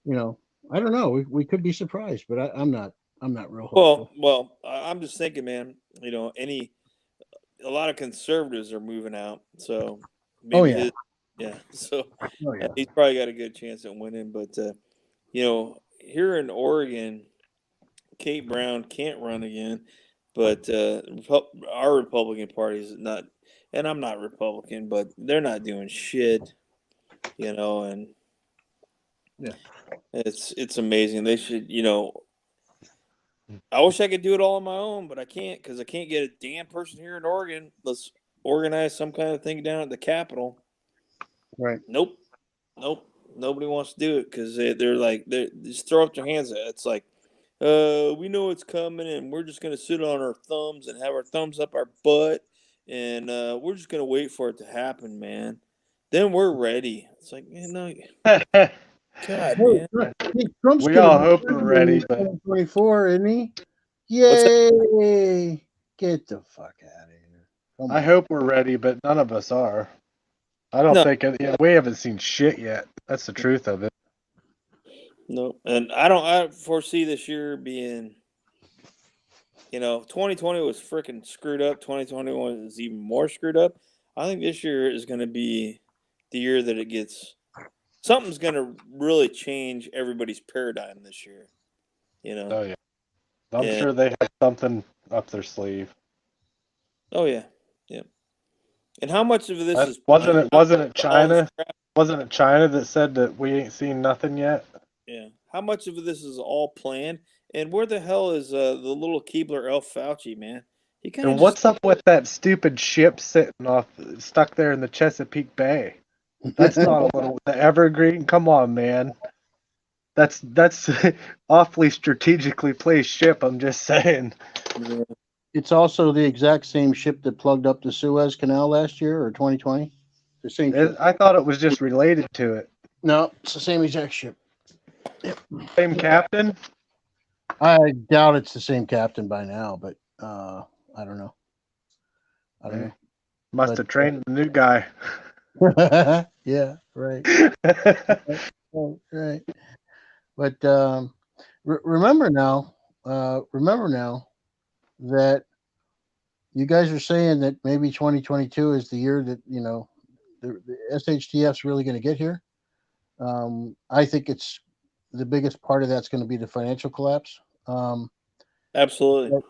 don't know. We could be surprised, but I'm not. I'm not real hopeful. Well, I'm just thinking, man. A lot of conservatives are moving out, so Oh maybe yeah. yeah. So Oh yeah. he's probably got a good chance at winning. But here in Oregon, Kate Brown can't run again, but our Republican Party is not, and I'm not Republican, but they're not doing shit, and Yeah. it's amazing. They should, I wish I could do it all on my own, but I can't because I can't get a damn person here in Oregon. Let's organize some kind of thing down at the Capitol. Right. Nope. Nobody wants to do it because they just throw up their hands at it. It's like, we know it's coming and we're just gonna sit on our thumbs and have our thumbs up our butt and we're just gonna wait for it to happen, man. Then we're ready. It's like, God, man. Trump's We all hope we're ready, but 2024, isn't he? What's that? Yay! Get the fuck out of here. Come I on. hope we're ready, but none of us are. I don't No. think we haven't seen shit yet. That's the truth of it. No, and I foresee this year being 2020 was freaking screwed up. 2021 is even more screwed up. I think this year is going to be the year that it gets. Something's going to really change everybody's paradigm this year. Oh yeah, I'm Yeah. sure they have something up their sleeve. Oh yeah, yeah. And how much of this is Wasn't it all this China? crap? Wasn't it China that said that we ain't seen nothing yet? Yeah. How much of this is all planned? And where the hell is the little Keebler elf Fauci, man? He kind of And just what's up with that stupid ship stuck there in the Chesapeake Bay? That's not a little the Evergreen. Come on, man. That's awfully strategically placed ship. I'm just saying. Yeah. It's also the exact same ship that plugged up the Suez Canal last year or 2020. The same ship. I thought it was just related to it. No, it's the same exact ship. Same captain. I doubt it's the same captain by now, but I don't know. I don't Must But- have trained the new guy. know. Yeah, right. Right. But remember now that you guys are saying that maybe 2022 is the year that the SHTF's really going to get here. I think it's the biggest part of that's going to be the financial collapse. Absolutely.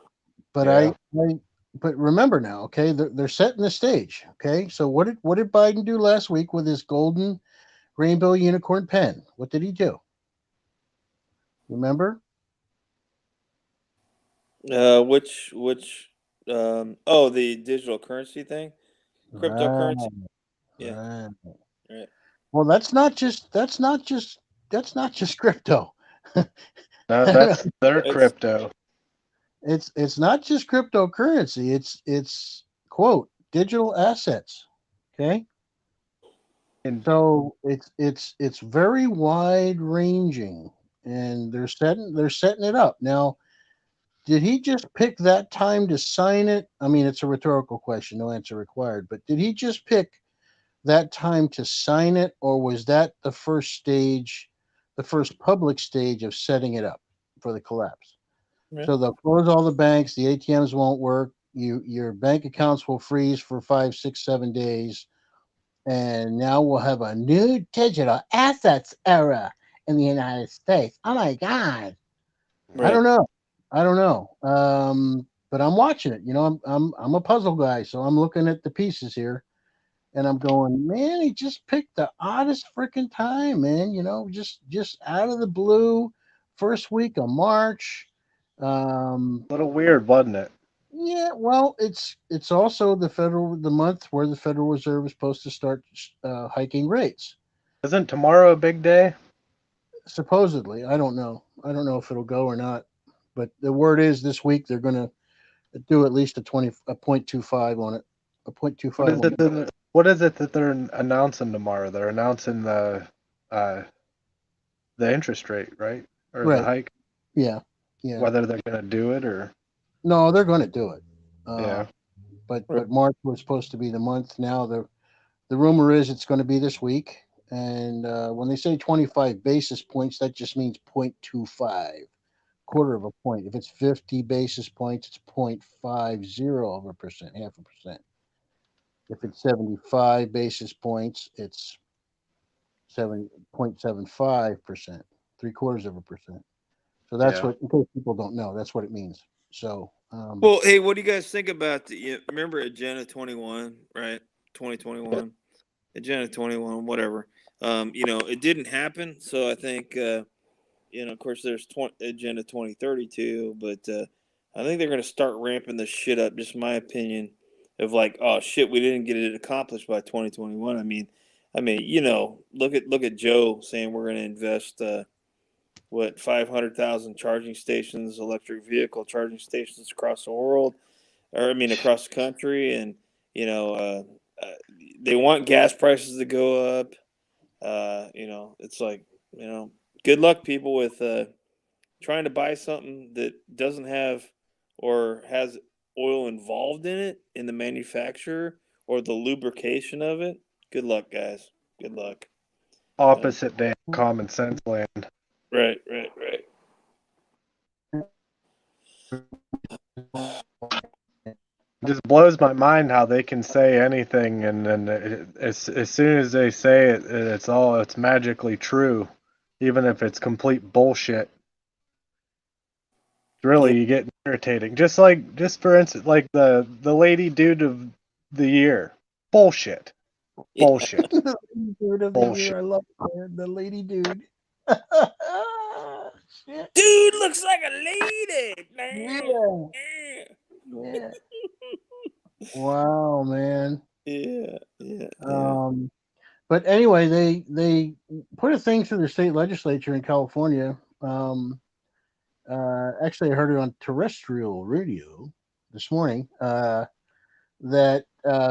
But Yeah. but remember now, okay, they're setting the stage. Okay, so what did Biden do last week with his golden rainbow unicorn pen? What did he do? Remember? Which the digital currency thing, cryptocurrency. Yeah. Right. Well, that's not just crypto. No, that's their It's- crypto. It's not just cryptocurrency. It's quote digital assets. Okay. And So it's very wide ranging, and they're setting it up now. Did he just pick that time to sign it? I mean, it's a rhetorical question, no answer required. But did he just pick that time to sign it, or was that the first stage, the first public stage of setting it up for the collapse? Yeah. So they'll close all the banks, the ATMs won't work, your bank accounts will freeze for 5, 6, 7 days, and now we'll have a new digital assets era in the United States. Oh my God. Right. I don't know. But I'm watching it. I'm a puzzle guy, so I'm looking at the pieces here, and I'm going, man, he just picked the oddest freaking time, man. Just out of the blue, first week of March. a little weird, wasn't it? Yeah, well, it's also the month where the Federal Reserve is supposed to start hiking rates. Isn't tomorrow a big day? Supposedly, I don't know. I don't know if it'll go or not, but the word is this week they're going to do at least a 0.25 on it, a 0.25. What is it that they're announcing tomorrow? They're announcing the interest rate, right? Or Right. the hike. Yeah. Whether they're going to do it or No, they're going to do it. yeah. But March was supposed to be the month. Now the rumor is it's going to be this week. And when they say 25 basis points, that just means 0.25, quarter of a point. If it's 50 basis points, it's 0.50 of a percent, half a percent. If it's 75 basis points, it's 7.75%, three quarters of a percent. So that's Yeah. what, in case people don't know, that's what it means. So, Well, hey, what do you guys think about remember Agenda 21, right? 2021, Agenda 21, whatever. It didn't happen, so I think of course there's Agenda 2032, but I think they're going to start ramping this shit up. Just my opinion of like, oh shit, we didn't get it accomplished by 2021. I mean, look at Joe saying we're going to invest 500,000 charging stations, electric vehicle charging stations across the world, or across the country, and they want gas prices to go up. It's like good luck people with trying to buy something that doesn't have or has oil involved in it in the manufacturer or the lubrication of it. Good luck, guys. Good luck. Opposite day common sense land. Right. It just blows my mind how they can say anything, and then as soon as they say it, it's magically true, even if it's complete bullshit. Really, Yeah. you get irritating. Just for instance, like the lady dude of the year, bullshit, Yeah. bullshit, The lady dude of the bullshit. year. I love it. The lady dude. Shit. Dude looks like a lady. Yeah. Yeah. Wow, man. Yeah. Yeah. But anyway, they put a thing through the state legislature in California. Actually, I heard it on terrestrial radio this morning. That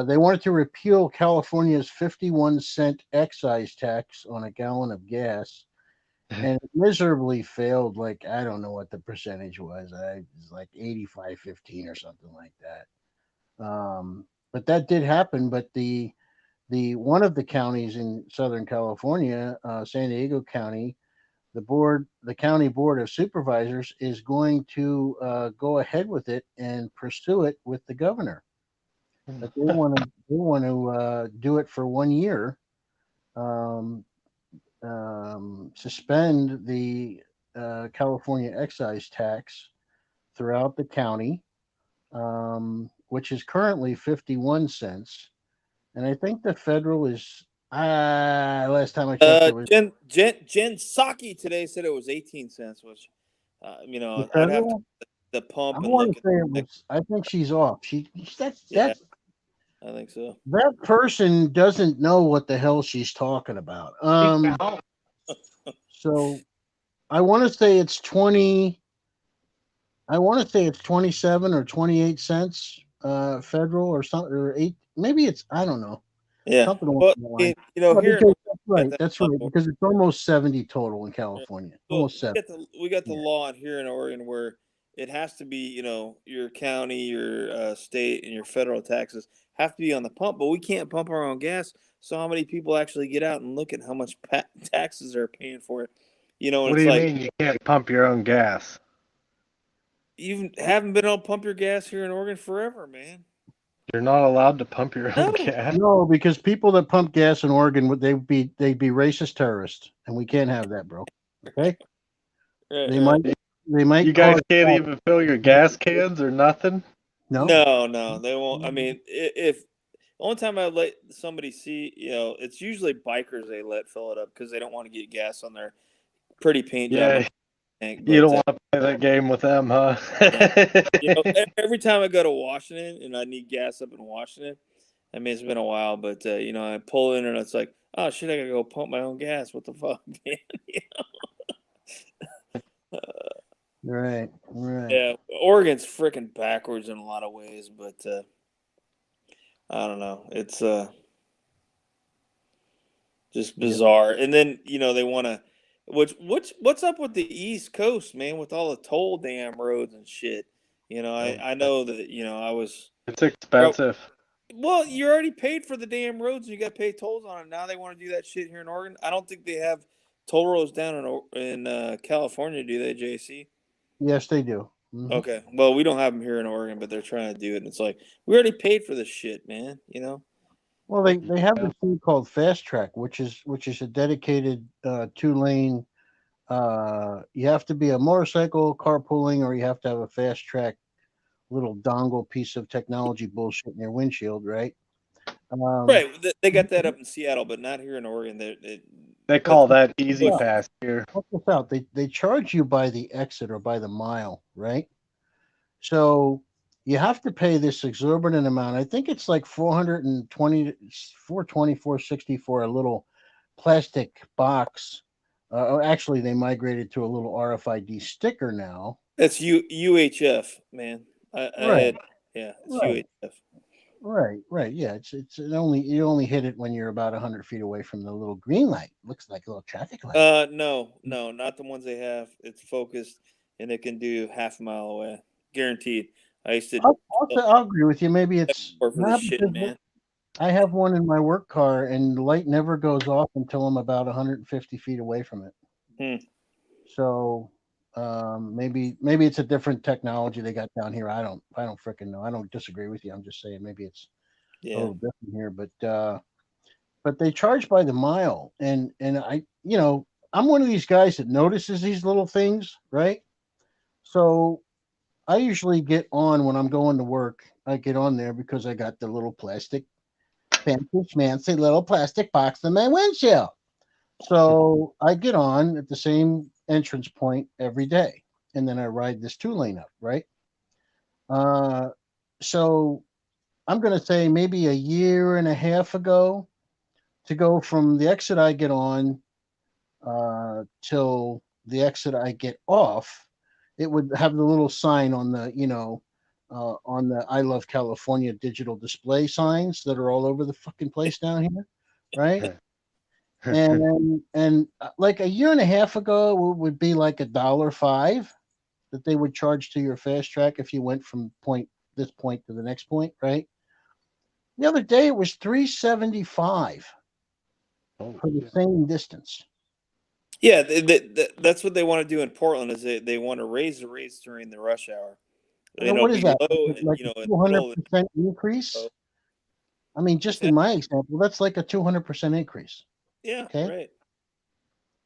they wanted to repeal California's 51-cent excise tax on a gallon of gas, and it miserably failed. Like, I don't know what the percentage was. It was like 85-15 or something like that. But that did happen. But the one of the counties in Southern California, San Diego County, the county board of supervisors is going to go ahead with it and pursue it with the governor. But they want to do it for 1 year. Um, Suspend the California excise tax throughout the county, which is currently 51 cents. And I think the federal is, last time I checked, it was Jen Psaki today said it was 18 cents, which, the I'd have to federal. the I pump and want look to at. say it was, I think she's off. Yeah, I think so. That person doesn't know what the hell she's talking about. So I want to say it's 20. I want to say it's 27 or 28 cents federal or something, or eight. Maybe it's, I don't know, Yeah. something along Well, the line. here Because, that's we got right. that That's law right. for- Because it's almost 70 total in yeah. California. So Almost 70. we got the Yeah. law here in Oregon where it has to be, your county, your state, and your federal taxes have to be on the pump, but we can't pump our own gas. So how many people actually get out and look at how much taxes they're paying for it? And What do it's you like mean you can't pump your own gas? you haven't been able to pump your gas here in Oregon forever, man. You're not allowed to pump your own No. gas. No, because people that pump gas in Oregon they'd be racist terrorists, and we can't have that, bro. Okay? Right, They right. might You guys cause can't even fill your gas cans or nothing. no. No, they won't. I mean, if the only time I let somebody see, it's usually bikers they let fill it up because they don't want to get gas on their pretty paint job Yeah, tank. you don't But want to play that game with them, huh? every time I go to Washington and I need gas up in Washington, I mean it's been a while, but I pull in and it's like, oh shit, I gotta go pump my own gas. What the fuck, man? Right. Yeah, Oregon's freaking backwards in a lot of ways, but I don't know. It's just bizarre. And then they want to, what's up with the East Coast, man, with all the toll damn roads and shit. I know that I was. It's expensive. Well, you already paid for the damn roads, and you got to pay tolls on it. Now they want to do that shit here in Oregon. I don't think they have toll roads down in California, do they, JC? Yes, they do. Mhm. Okay. Well, we don't have them here in Oregon, but they're trying to do it. And it's like, we already paid for this shit, man. Well, they have this thing called Fast Track, which is a dedicated 2-lane. You have to be a motorcycle carpooling, or you have to have a Fast Track little dongle piece of technology bullshit in your windshield, right? Right. They got that up in Seattle, but not here in Oregon. They call that Easy Pass here. Check this out. They charge you by the exit or by the mile, right? So you have to pay this exorbitant amount. I think it's like 420, 460 for a little plastic box. Actually, they migrated to a little RFID sticker now. That's UHF, man. Right. It's Right. UHF. Right. Yeah, you only hit it when you're about 100 feet away from the little green light. Looks like a little traffic light. No, not the ones they have. It's focused, and it can do half a mile away, guaranteed. I used to I'll agree with you. Maybe it's for this shit, man. I have one in my work car, and the light never goes off until I'm about 150 feet away from it. So Maybe it's a different technology they got down here. I don't freaking know. I don't disagree with you. I'm just saying maybe it's a Yeah. little different here, but they charge by the mile, and I, I'm one of these guys that notices these little things, right? So I usually get on when I'm going to work. I get on there because I got the little plastic, fancy schmancy little plastic box in my windshield. So I get on at the same entrance point every day, and then I ride this 2 lane up, right? Uh, so I'm going to say maybe a year and a half ago, to go from the exit I get on till the exit I get off, it would have the little sign on the, on the I Love California digital display signs that are all over the fucking place down here, right? And like a year and a half ago, it would be like $1.05 that they would charge to your fast track if you went from this point to the next point, right? The other day it was $3.75 Oh, for the shit. same distance. Yeah, that's what they want to do in Portland. Is they want to raise the rates during the rush hour. Now, It'll what is be that? low, Like you know, a in two the hundred middle of percent the increase? show. I mean, What's just in that? my example, that's like a 200% increase. Yeah, Okay, right.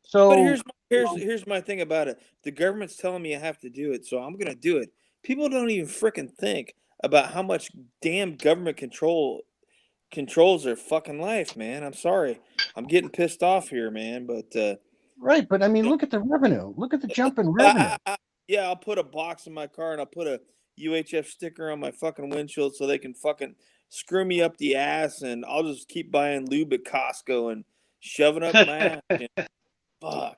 But so here's my thing about it. The government's telling me I have to do it, so I'm gonna do it. People don't even freaking think about how much damn government controls their fucking life, man. I'm sorry. I'm getting pissed off here, man. But right, but I mean, you look at the revenue. Look at the jump in know, revenue. yeah, I'll put a box in my car and I'll put a UHF sticker on my fucking windshield so they can fucking screw me up the ass, and I'll just keep buying lube at Costco and shoving up my ass. Fuck.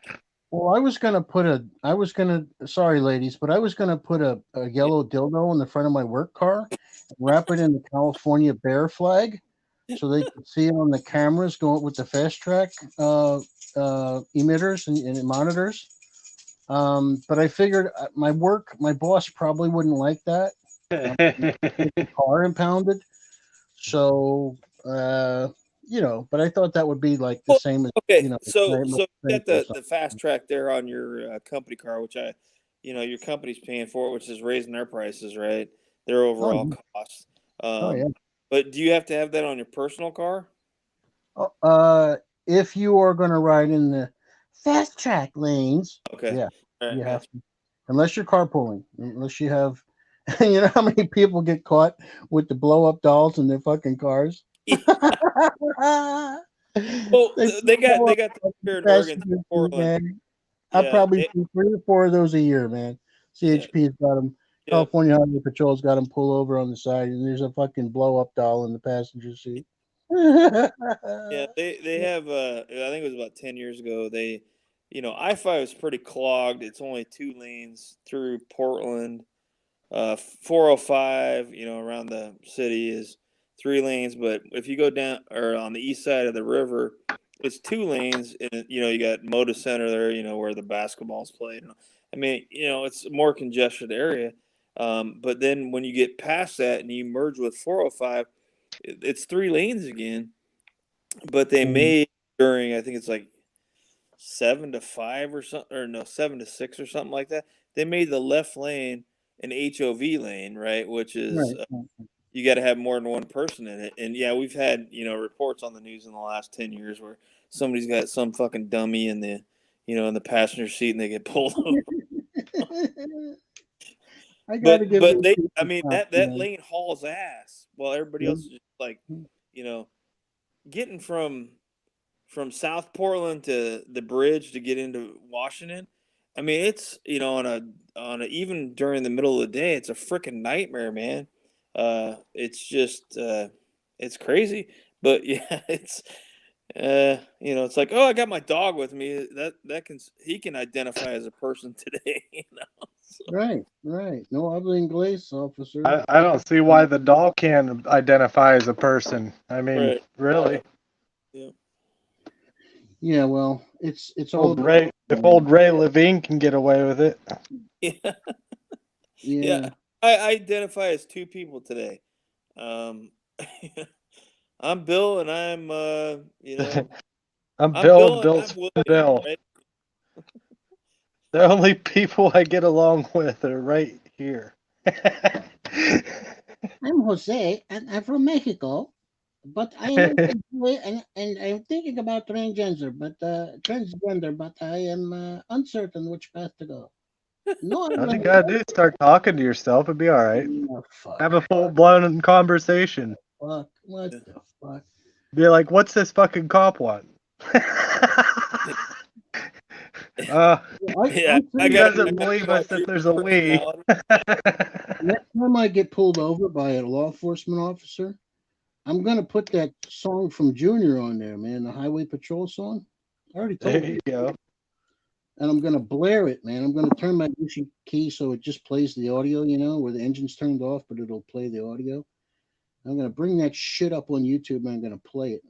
Well, I was gonna, sorry, ladies, but I was gonna put a yellow dildo in the front of my work car and wrap it in the California bear flag so they could see it on the cameras going with the fast track emitters and monitors. But I figured my boss probably wouldn't like that. Get the car impounded. So, but I thought that would be like the Well, same as, okay, the so you same got for the fast track there on your company car, which your company's paying for it, which is raising their prices, right? Their Oh, overall yeah. costs. Oh, yeah. But do you have to have that on your personal car? Oh, if you are going to ride in the fast track lanes, Okay, yeah, all right, you have gotcha. to. Unless you're carpooling, unless you have, you know how many people get caught with the blow up dolls in their fucking cars? Yeah. Well, They they blow up got the here in Oregon, passenger seat, Portland. man. I Yeah, probably see 3 or 4 of those a year, man. yeah, CHP's got them. yeah, California Highway Patrol's got them pull over on the side, and there's a fucking blow up doll in the passenger seat. yeah. They have. I think it was about 10 years ago. I-5 is pretty clogged. It's only 2 lanes through Portland. 405, around the city is 3 lanes, but if you go down or on the east side of the river, it's 2 lanes, and you got Moda Center there, where the basketball's played. I mean, it's a more congested area. But then when you get past that and you merge with 405, it's 3 lanes again. But they made during, I think it's like 7 to 5 or something, or no, 7 to 6 or something like that. They made the left lane an HOV lane, right? Which is Right. you got to have more than one person in it. And yeah, we've had reports on the news in the last 10 years where somebody's got some fucking dummy in the in the passenger seat and they get pulled over. I gotta But give but those they, I people mean props, that man. lane hauls ass while everybody else is just like you know getting from South Portland to the bridge to get into Washington. I mean, it's on a even during the middle of the day, it's a freaking nightmare, man. It's just it's crazy, but yeah, it's like, oh, I got my dog with me. He can identify as a person today. So, Right, right. No other English, officer. I don't see why the doll can't identify as a person. I mean, right, really. yeah, Yeah, well, it's all Old Ray, if old Ray Levine can get away with it. yeah, yeah. yeah. I identify as two people today. Um, I'm Bill, and I'm I'm Bill and Bill, and Bill's I'm William, Bill. right? The only people I get along with are right here. I'm Jose, and I'm from Mexico, but I am and I'm thinking about transgender, but I am uncertain which path to go. No, I'm All you not. gotta do is start talking to yourself. It'll be all right. Oh, fuck, Have a full-blown conversation. fuck, what the fuck? Be like, "What's this fucking cop want?" uh, Yeah, I'm I he got. seriously, doesn't I believe got us that your there's a we. personality. next time I get pulled over by a law enforcement officer, I'm gonna put that song from Junior on there, man, the Highway Patrol song. I already There told you you. go. And I'm gonna blare it, man. I'm gonna turn my Gucci key so it just plays the audio, where the engine's turned off, but it'll play the audio. I'm gonna bring that shit up on YouTube and I'm gonna play it.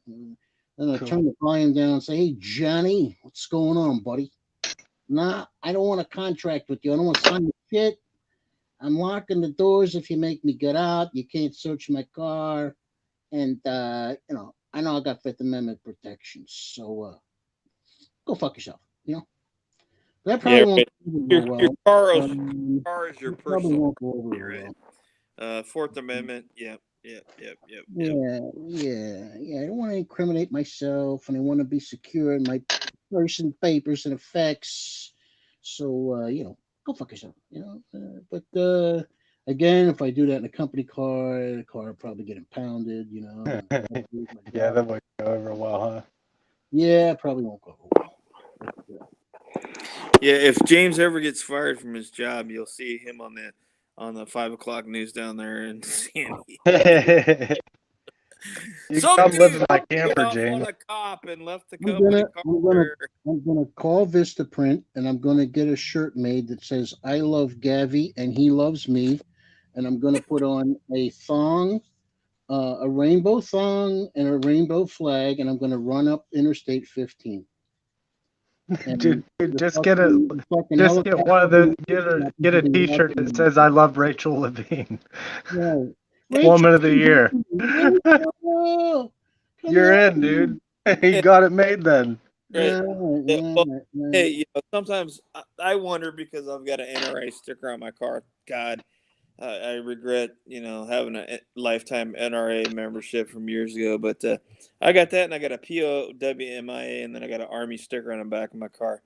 Then I Cool. turn the volume down and say, "Hey Johnny, what's going on, buddy? Nah, I don't want a contract with you. I don't want to sign the shit. I'm locking the doors if you make me get out. You can't search my car, and I know I got Fifth Amendment protection. So go fuck yourself. That Yeah, probably won't right. go Your well. car is your It probably personal won't go over property, real well. right? Fourth Amendment. Yep, yep, yep, yep, yep. Yeah. I don't want to incriminate myself, and I want to be secure in my person, papers, and effects. So go fuck yourself. But again, if I do that in a company car, the car will probably get impounded. And I'll lose my Yeah, job. that would go over well, huh? Yeah, probably won't go over well. Yeah, if James ever gets fired from his job, you'll see him on the 5 o'clock news down there in San You can Some come live in dude my got camper, off on James. a cop and left the I'm company gonna car I'm gonna there. I'm gonna call Vistaprint and I'm gonna get a shirt made that says "I love Gavi and he loves me," and I'm gonna put on a thong, a rainbow thong, and a rainbow flag, and I'm gonna run up Interstate 15. Dude, And the just get a fucking just get one helicopter of the is get gonna a be T-shirt that watching me. says "I love Rachel Levine." Right. Woman Rachel, of the year. Rachel, come You're in, on. dude. He got it made then. Right. Yeah, Yeah, yeah, well, yeah. hey, sometimes I wonder because I've got an NRA sticker on my car. God, I regret, having a lifetime NRA membership from years ago. But I got that, and I got a POWMIA, and then I got an Army sticker on the back of my car.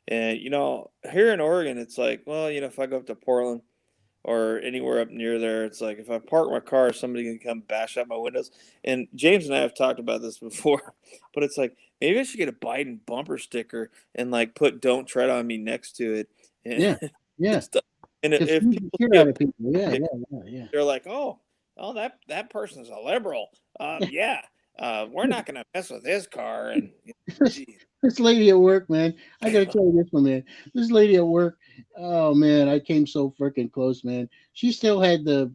And here in Oregon, it's like, well, if I go up to Portland or anywhere up near there, it's like if I park my car, somebody can come bash out my windows. And James and I have talked about this before, but it's like maybe I should get a Biden bumper sticker and like put "Don't tread on me" next to it, and, Yeah, and yeah. stuff. And Confuse if the people shit see out a of people. Yeah, sticker, yeah. they're like, "Oh, that person's a liberal." Yeah, we're not gonna mess with his car. And this, gee, this lady at work, man. I gotta tell you this one, man. This lady at work. Oh man, I came so freaking close, man. She still had the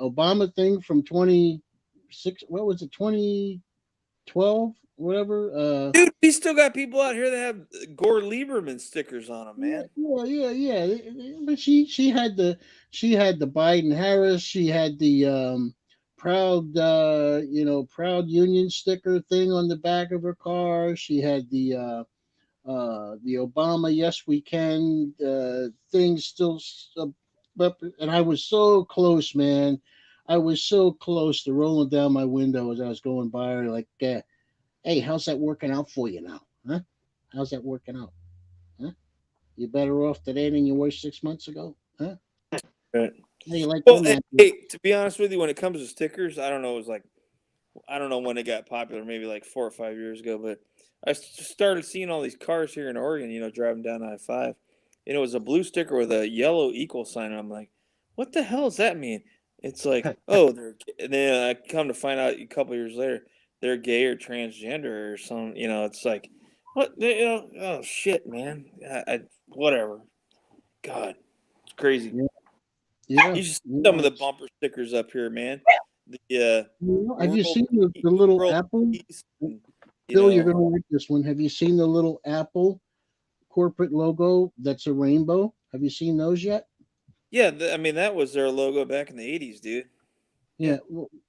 Obama thing from 26. What was it? 2012, whatever. dude, we still got people out here that have Gore Lieberman stickers on them, man. Yeah. But she had the Biden Harris. She had the proud union sticker thing on the back of her car. She had the Obama "Yes We Can" thing still up, and I was so close, man. I was so close to rolling down my window as I was going by her, like, "Hey, how's that working out for you now? Huh? How's that working out? Huh? You better off today than you were 6 months ago? Huh? Right. How do you like Well, them apples?" hey, to be honest with you, when it comes to stickers, I don't know. It was like I don't know when it got popular, maybe like 4 or 5 years ago, but I started seeing all these cars here in Oregon, driving down I-5, and it was a blue sticker with a yellow equal sign. And I'm like, what the hell does that mean? It's like, oh, and then I come to find out a couple years later, they're gay or transgender or something. It's like, what? Oh shit, man. Whatever. God, it's crazy. Yeah, yeah. You should see some of Yeah. the bumper stickers up here, man. The Have you world seen the little world apple? peace, and, Bill, you're gonna like this one. Have you seen the little apple corporate logo that's a rainbow? Have you seen those yet? yeah. I mean, that was their logo back in the '80s, dude. Yeah,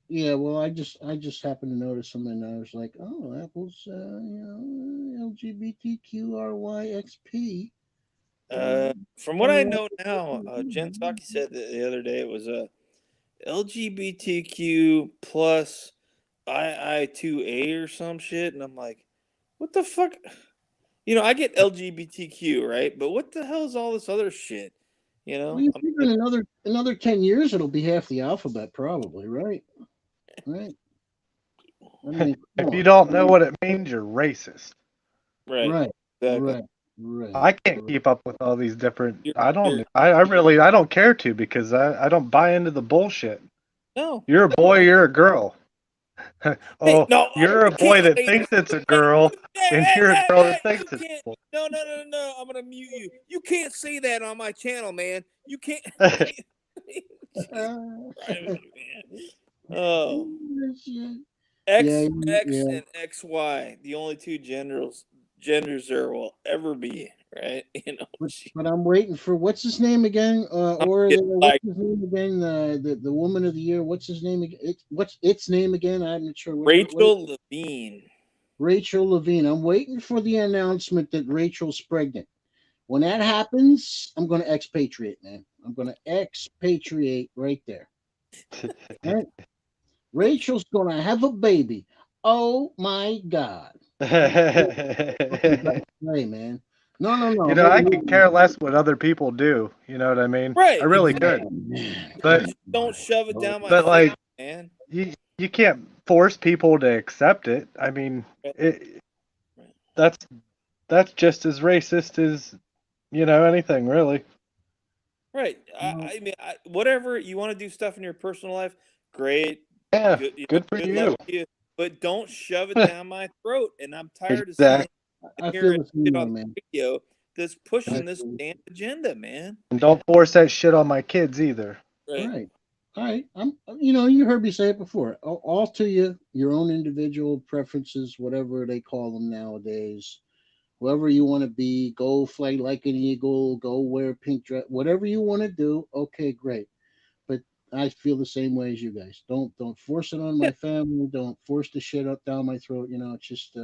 Yeah. Well, I just happened to notice them, and I was like, oh, Apple's LGBTQRYXP. From what I know now, Jen Psaki said that the other day it was a LGBTQ plus II2A or some shit, and I'm like, what the fuck? You know, I get LGBTQ, right? But what the hell is all this other shit? You Well, know, you I'm figure in another 10 years it'll be half the alphabet, probably, right? Right. I mean, come If you on. don't know what it means, you're racist. right, Right. exactly. Right. I can't keep up with all these different. You're, I don't. you're, I really. I don't care to because I don't buy into the bullshit. no, You're a boy. You're a girl. hey, Oh, no, you're a you boy can't that say thinks that. it's a Hey, girl, and you're a girl that you thinks it's can't. a boy. No. I'm gonna mute you. You can't say that on my channel, man. You can't. Uh, Oh, shit. XX Yeah. and XY, the only two genders there will ever be, right? You know, But I'm waiting for what's his name again? I'm Or getting what's like his name again? The woman of the year. What's his name again? What's its name again? I'm not sure. Rachel Levine. Rachel Levine. I'm waiting for the announcement that Rachel's pregnant. When that happens, I'm going to expatriate, man. I'm going to expatriate right there. Right? Rachel's going to have a baby. Oh my God. Hey, man. No. You know, I could care less what other people do. You know what I mean? Right. I really exactly. could. Man, But Just don't shove it down my but throat, like man. you can't force people to accept it. I mean, it that's just as racist as anything really. Right. I mean, whatever you want to do stuff in your personal life, great. Yeah, Good, good for good luck you. to you. But don't shove it down my throat. And I'm tired of Exactly. seeing I feel hearing the same shit way, on the man. video that's pushing I this feel- damn agenda, man. And don't force that shit on my kids either. Right. Right. All right. You heard me say it before. All to you, your own individual preferences, whatever they call them nowadays. Whoever you want to be, go fly like an eagle, go wear a pink dress, whatever you want to do. Okay, great. But I feel the same way as you guys. Don't force it on Yeah. my family. Don't force the shit up down my throat. It's just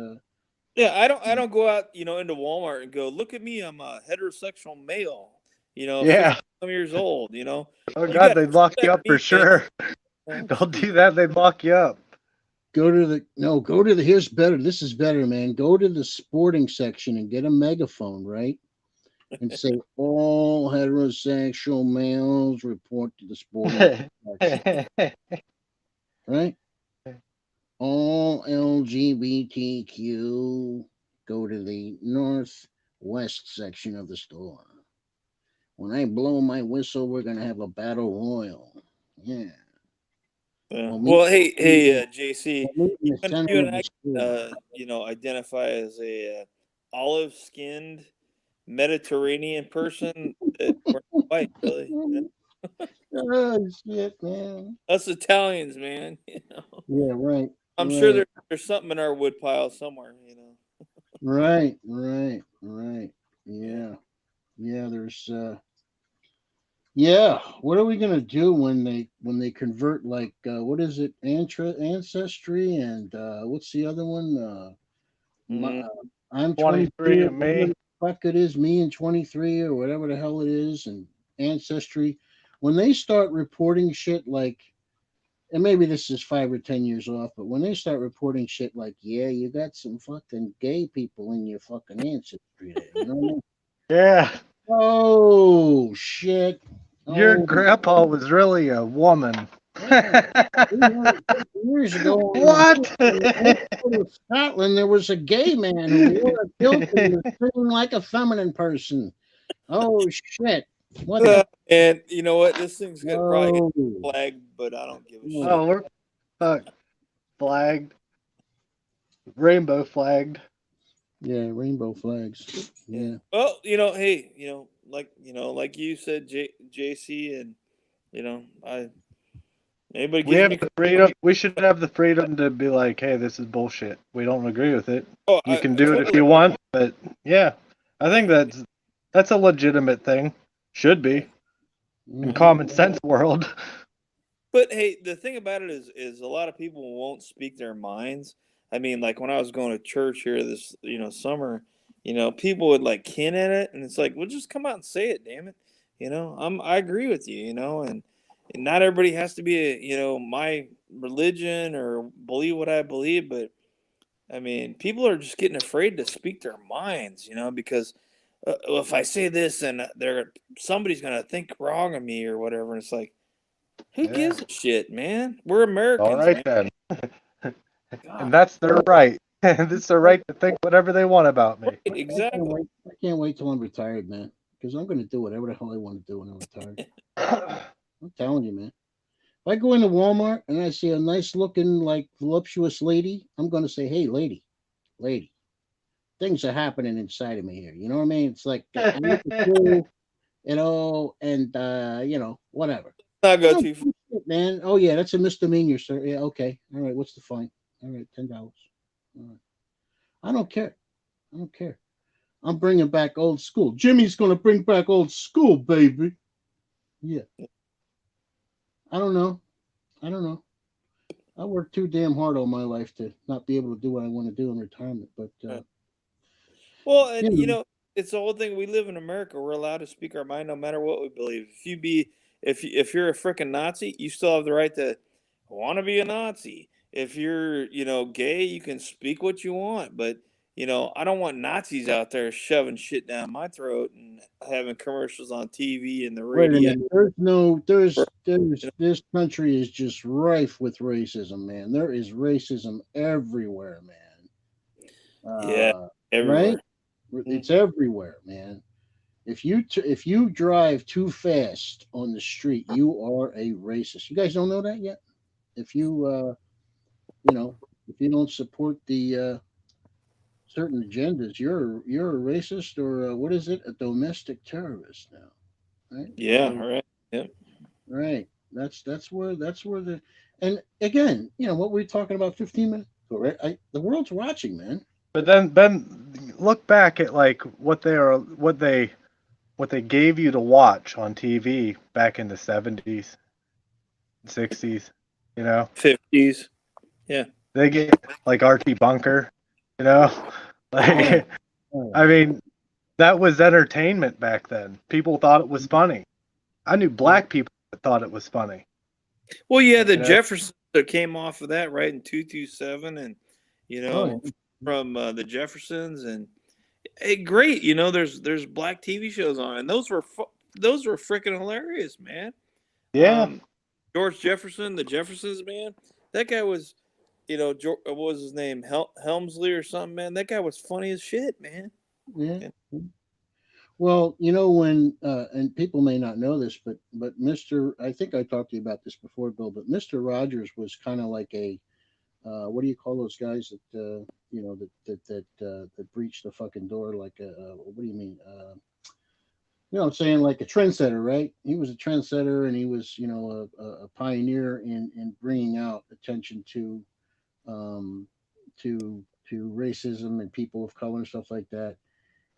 Yeah, I don't go out, into Walmart and go, look at me, I'm a heterosexual male, 50 Yeah. some years old, Oh You God, gotta they'd lock you respect up for me, man. sure. Oh, Don't geez. do that, they'd lock you up. go to the here's better. This is better, man. Go to the sporting section and get a megaphone, right? And say all heterosexual males report to the sporting section, right? All LGBTQ go to the northwest section of the store. When I blow my whistle, we're gonna have a battle royal. Yeah. Well, hey, JC, we'll meet in the you center and of I, the store. identify as a olive-skinned Mediterranean person that we're not white, really. Oh shit, man. Us Italians, man. Yeah, right. I'm sure Right. there's something in our wood pile somewhere. Right. Yeah. There's yeah. What are we gonna do when they convert like what is it? Ancestry and what's the other one? My, Mhm. I'm 23 23 or and whatever me. the fuck it is, me and 23 or whatever the hell it is, and Ancestry. When they start reporting shit like, and maybe this is 5 or 10 years off, but when they start reporting shit like, yeah, you got some fucking gay people in your fucking ancestry there, you know what I mean? Yeah. Oh shit. Your Oh grandpa was really a woman. yeah. 300 years ago What? in the Old of Scotland, there was a gay man who wore a kilt and was singing like a feminine person. Oh shit! What the? And you know what? This thing's probably Oh, getting flagged, but I don't give a shit. Oh, we're flagged. Rainbow flagged. yeah, rainbow flags. Yeah, Well, hey, like you said, JC, and I anybody We gives have me. the freedom. We should have the freedom to be like, hey, this is bullshit. We don't agree with it. Oh, You can I do it if totally. you want, but yeah, I think that's a legitimate thing. Should be in common sense world. But hey, the thing about it is a lot of people won't speak their minds. I mean, like when I was going to church here this summer, people would like hint at it, and it's like, well, just come out and say it, damn it. I agree with you, and not everybody has to be my religion or believe what I believe, but I mean, people are just getting afraid to speak their minds, because if I say this, and somebody's gonna think wrong of me or whatever, and it's like, who Yeah. gives a shit, man? We're All Americans, right man. then. God, And that's their right. It's their right to think whatever they want about me. right, exactly. I can't wait till I'm retired, man, because I'm going to do whatever the hell I want to do when I'm retired. I'm telling you, man. If I go into Walmart and I see a nice looking, like voluptuous lady, I'm going to say, "Hey, lady, things are happening inside of me here." You know what I mean? It's like I look at you, and whatever. Not I go don't too. give a shit, man. Oh yeah, that's a misdemeanor, sir. Yeah, okay. All right, what's the fine? All right, $10. All right. I don't care. I don't care. I'm bringing back old school. Jimmy's gonna bring back old school, baby. Yeah. I don't know. I don't know. I worked too damn hard all my life to not be able to do what I want to do in retirement. But Well, you and know, it's the whole thing. We live in America. We're allowed to speak our mind no matter what we believe. If you're a freaking Nazi, you still have the right to want to be a Nazi. If you're gay, you can speak what you want. But I don't want Nazis out there shoving shit down my throat and having commercials on TV and the wait a radio. minute. There's no. There's. You This country is just rife with racism, man. There is racism everywhere, man. Yeah, Right? everywhere. Mm. It's everywhere, man. If you drive too fast on the street, you are a racist. You guys don't know that yet? If you know, if you don't support the certain agendas, you're a racist or what is it? A domestic terrorist now, right? Yeah, all right. Yep. Right. That's where the and again, what we were talking about 15 minutes ago, right? The world's watching, man. But then look back at like what they gave you to watch on TV back in the 70s, 60s, you know. 50s. Yeah. They get like Archie Bunker, you know. Like Oh, I mean, that was entertainment back then. People thought it was funny. I knew black people that thought it was funny. Well, yeah, the You know? Jeffersons that came off of that, right, in 227, and oh, yeah. from the Jeffersons, and hey, great, there's black TV shows on, and those were freaking hilarious, man. Yeah. George Jefferson, the Jeffersons, man, that guy was, what was his name, Helmsley or something, man. That guy was funny as shit, man. Yeah. And- Well, when and people may not know this, but Mr. I think I talked to you about this before, Bill. But Mr. Rogers was kind of like a what do you call those guys that that breach the fucking door like a what do you mean? You know what I'm saying, like a trendsetter, right? He was a trendsetter, and he was a pioneer in bringing out attention um, to racism and people of color and stuff like that.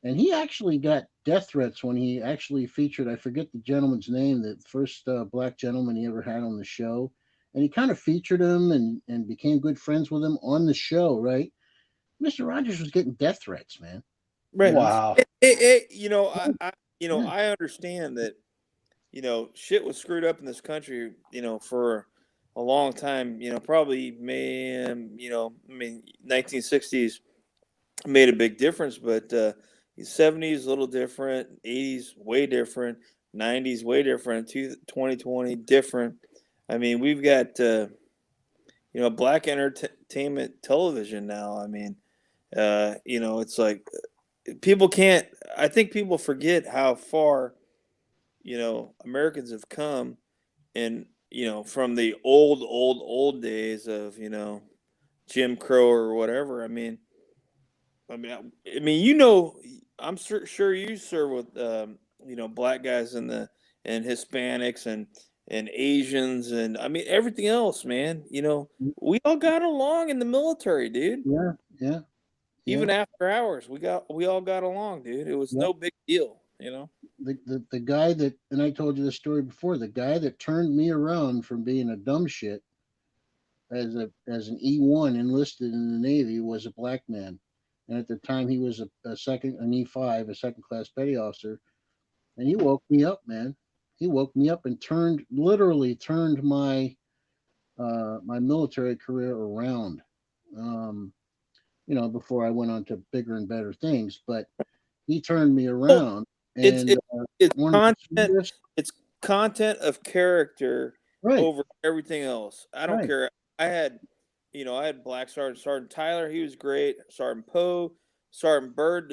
And he actually got death threats when he actually featured, I forget the gentleman's name, the first black gentleman he ever had on the show. And he kind of featured him and became good friends with him on the show, right? Mr. Rogers was getting death threats, man. right. Wow. Yeah. I understand that, shit was screwed up in this country, for a long time, probably, man, 1960s made a big difference, but the 70s a little different, 80s way different, 90s way different, 2020 different. I mean, we've got black entertainment television now. I mean, it's like people can't. I think people forget how far Americans have come, and from the old days of Jim Crow or whatever. I'm sure you serve with black guys and Hispanics and Asians, and I mean everything else, man. We all got along in the military, dude. Yeah, yeah, Even yeah. after hours, we all got along, dude. It was Yeah. no big deal, The guy that, and I told you the story before, the guy that turned me around from being a dumb shit as an E1 enlisted in the Navy was a black man. and at the time he was an E5, a second class petty officer, and he woke me up, man. He woke me up and literally turned my my military career around. Um, before I went on to bigger and better things, but he turned me Well, around it's and it's it's wanted to see content. this. It's content of character Right, over everything else. I don't right. care. I had Black Sergeant Tyler. He was great. Sergeant Poe, Sergeant Bird.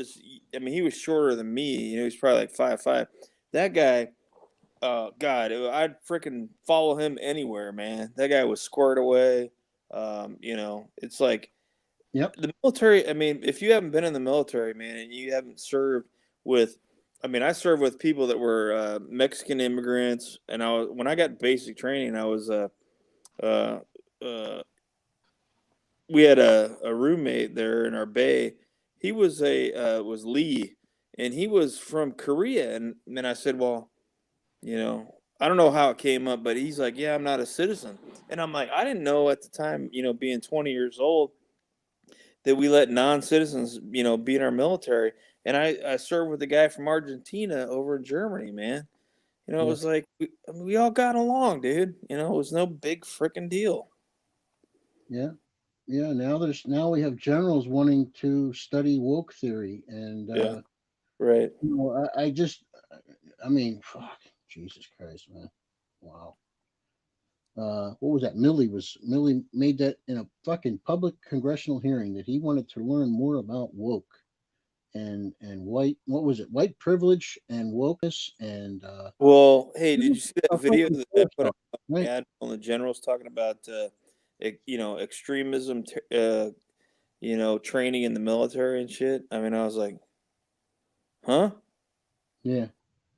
I mean, he was shorter than me. You know, he's probably like 5'5". That guy, God, I'd freaking follow him anywhere, man. That guy was squared away. It's like Yep. the military. I mean, if you haven't been in the military, man, and you haven't served with, I mean, I served with people that were Mexican immigrants, and when I got basic training, I was uh, uh, we had a roommate there in our bay. He was was Lee, and he was from Korea. And then I said, well, I don't know how it came up, but he's like, yeah, I'm not a citizen. And I'm like, I didn't know at the time, being 20 years old, that we let non-citizens, be in our military. And I served with a guy from Argentina over in Germany, man. It Yeah. was like we all got along, dude. It was no big freaking deal. Yeah. Yeah. Now we have generals wanting to study woke theory, and Yeah, right. I mean, fuck, Jesus Christ, man, wow. What was that? Millie made that in a fucking public congressional hearing that he wanted to learn more about woke and white. What was it? White privilege and wokeness and Well, hey, did you see that a video fucking that I course put on, up on the right? ad on the generals talking about, extremism, training in the military and shit? I mean, I was like, huh, Yeah. Yeah.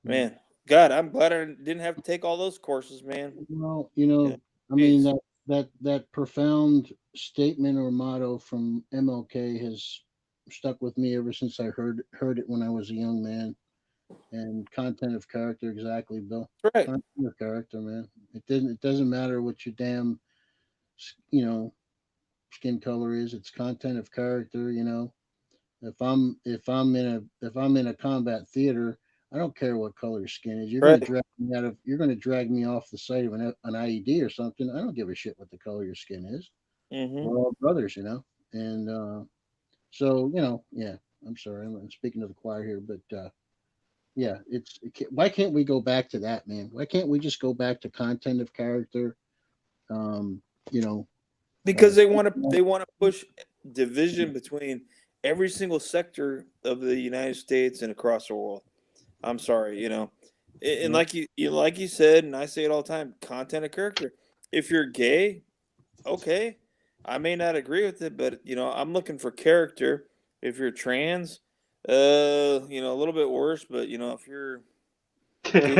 man, God, I'm glad I didn't have to take all those courses, man. Well, You know, I mean jeez. that profound statement or motto from MLK has stuck with me ever since I heard it when I was a young man. And content of character, exactly, Bill. That's right. Content of character, man. It doesn't matter what your damn you know skin color is. It's content of character. If I'm in a combat theater, I don't care what color your skin is. Right. You're gonna drag me off the site of an IED or something. I don't give a shit what the color of your skin is. Mm-hmm. We're all brothers. And so yeah. I'm sorry, I'm speaking to the choir here, but yeah, why can't we go back to that, man? Why can't we just go back to content of character? Um, you know, uh, Because they want to push division between every single sector of the United States and across the world. I'm sorry, and yeah, like you said, and I say it all the time, content of character. If you're gay, okay, I may not agree with it, but I'm looking for character. If you're trans, a little bit worse, but if you're doing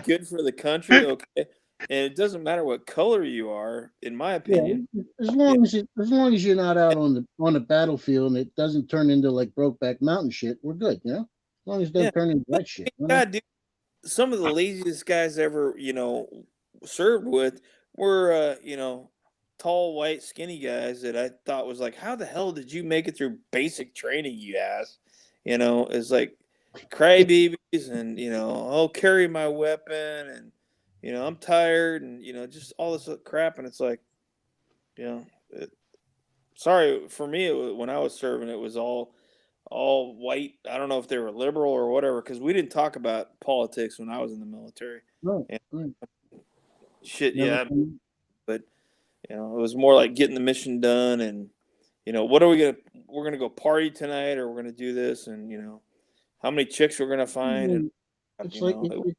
good for the country, okay. And it doesn't matter what color you are, in my yeah. opinion. Yeah, As long as you're not out on the battlefield and it doesn't turn into like Brokeback Mountain shit, we're good. As long as it yeah. doesn't turn into that shit. God, dude, some of the laziest guys ever, served with were, tall, white, skinny guys that I thought was like, how the hell did you make it through basic training, you ass? It's like crybabies and, I'll carry my weapon and, I'm tired and, just all this crap. And it's like, you know, it, sorry for me, when I was serving, it was all white. I don't know if they were liberal or whatever, because we didn't talk about politics when I was in the military. Right, And right. shit, Never. yeah, but it was more like getting the mission done, and what are we're gonna go party tonight, or we're gonna do this, and how many chicks we're gonna find, and It's you like know, it,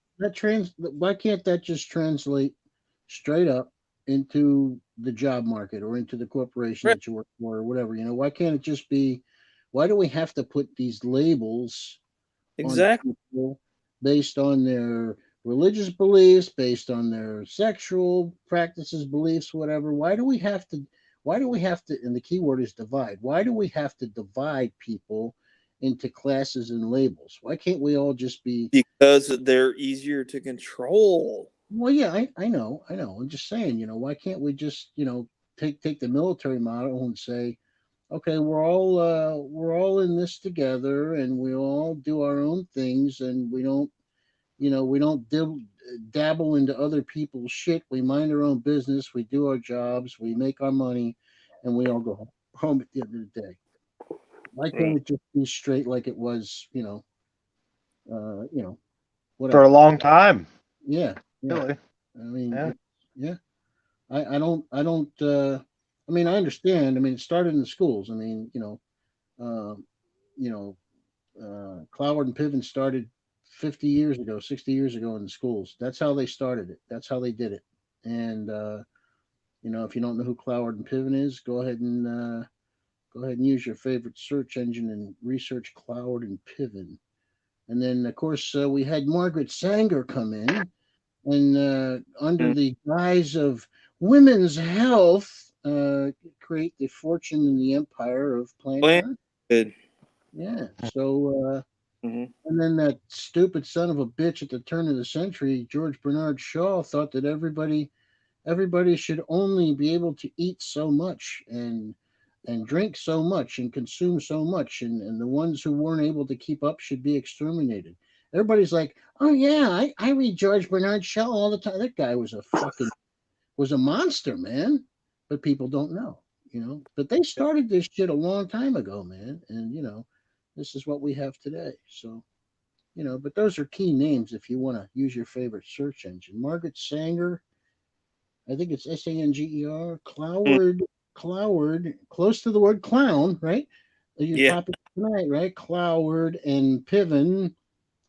why can't that just translate straight up into the job market or into the corporation right, that you work for or whatever? Why can't it just be? Why do we have to put these labels on exactly. people based on their religious beliefs, based on their sexual practices, beliefs, whatever? Why do we have to, and the key word is divide. Why do we have to divide people into classes and labels? Why can't we all just be, Because they're easier to control. well, yeah, I know. I'm just saying, why can't we just, take the military model and say, okay, we're all in this together, and we all do our own things, and we don't dabble into other people's shit. We mind our own business. We do our jobs. We make our money, and we all go home at the end of the day. Why can't Right. it just be straight like it was? For Whatever. a long time, Yeah, yeah. really. I mean, Yeah. yeah. I mean, I understand. I mean, it started in the schools. I mean, um, you know, Cloward and Piven started 50 years ago, 60 years ago in the schools. That's how they started it. That's how they did it. And if you don't know who Cloward and Piven is, go ahead and use your favorite search engine and research Cloward and Piven. And then, of course, we had Margaret Sanger come in, and under Mm. the guise of women's health, create the fortune and the empire of Planned Plan Parenthood. good. Yeah. So, Hmm. and then that stupid son of a bitch at the turn of the century, George Bernard Shaw, thought that everybody should only be able to eat so much and drink so much and consume so much, and the ones who weren't able to keep up should be exterminated. Everybody's like, oh yeah, I read George Bernard Shaw all the time. That guy was a monster, man. But people don't know. But they started this shit a long time ago, man. And this is what we have today. So, but those are key names if you want to use your favorite search engine. Margaret Sanger, I think it's Sanger. Cloward, close to the word clown, right? Your Yeah. topic tonight, right? Cloward and Piven,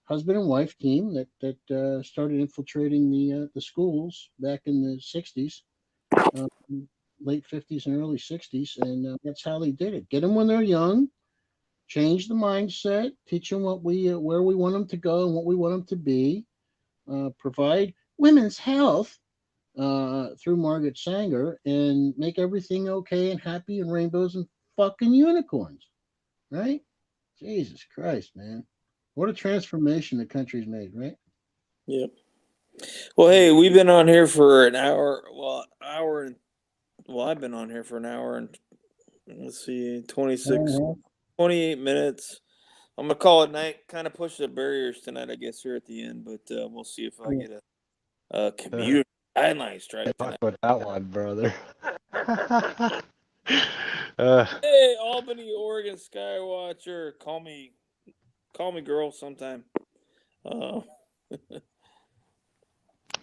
husband and wife team that started infiltrating the schools back in the '60s, um, late '50s and early '60s, and that's how they did it. Get them when they're young, change the mindset, teach them where we want them to go and what we want them to be, provide women's health through Margaret Sanger, and make everything okay and happy and rainbows and fucking unicorns, right? Jesus Christ, man. What a transformation the country's made, right? Yep. Well, hey, we've been on here for an hour. Well, hour and I've been on here for an hour and let's see, 28 minutes. I'm gonna call it night. Kind of push the barriers tonight, I guess, here at the end. But we'll see if I Yeah. get a community guideline strike Fuck tonight. with that one, brother. uh, Hey, Albany, Oregon Skywatcher, call me, girl, sometime. Uh,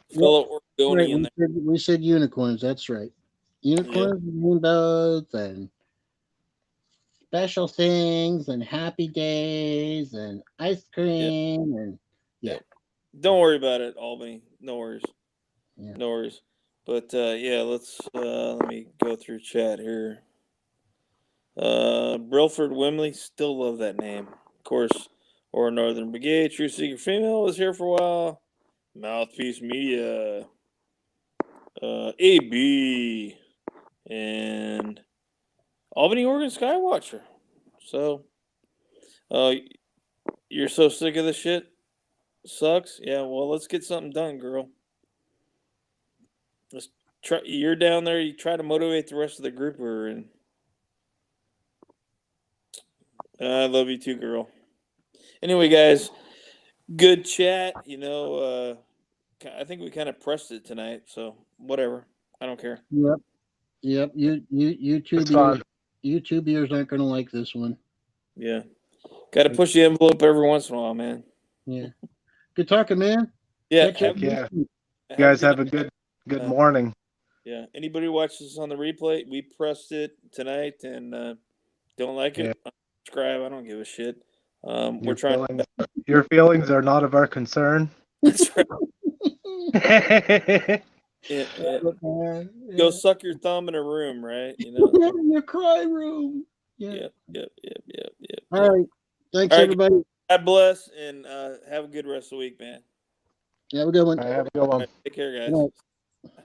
Yep. fellow Right. Oregonian We there. said, we said unicorns. That's right. Yeah, Unicorns, rainbows, and special things, and happy days, and ice yeah, cream, and yeah. yeah, Don't worry about it, Albany. No worries. yeah. No worries. But yeah, let's let me go through chat here. Brilford Wimley, still love that name. Of course, or Northern Brigade, True Seeker Female was here for a while. Mouthpiece Media, AB, and Albany, Oregon Skywatcher. So, uh, you're so sick of this shit? Sucks? Yeah, well, let's get something done, girl. Let's try. You're down there, you try to motivate the rest of the group we're in. I love you too, girl. Anyway, guys, good chat. I think we kind of pressed it tonight, so whatever. I don't care. Yep. Yep. it's fun. YouTubers aren't going to like this one. Yeah. Got to push the envelope every once in a while, man. Yeah. Good talking, man. Yeah. Catch you. Heck yeah. You Have guys a have a good good night. morning. Yeah. Anybody watch this on the replay? We pressed it tonight and don't like it? Subscribe. I don't give a shit. We're trying. Your feelings are not of our concern. That's right. Yeah. Yeah. Man. Go suck your thumb in a room, right? In your cry room. Yeah. Yep. All right. Thanks, All right, everybody. God bless and have a good rest of the week, man. Have a good one. I have a good one. Take care, Good guys. night.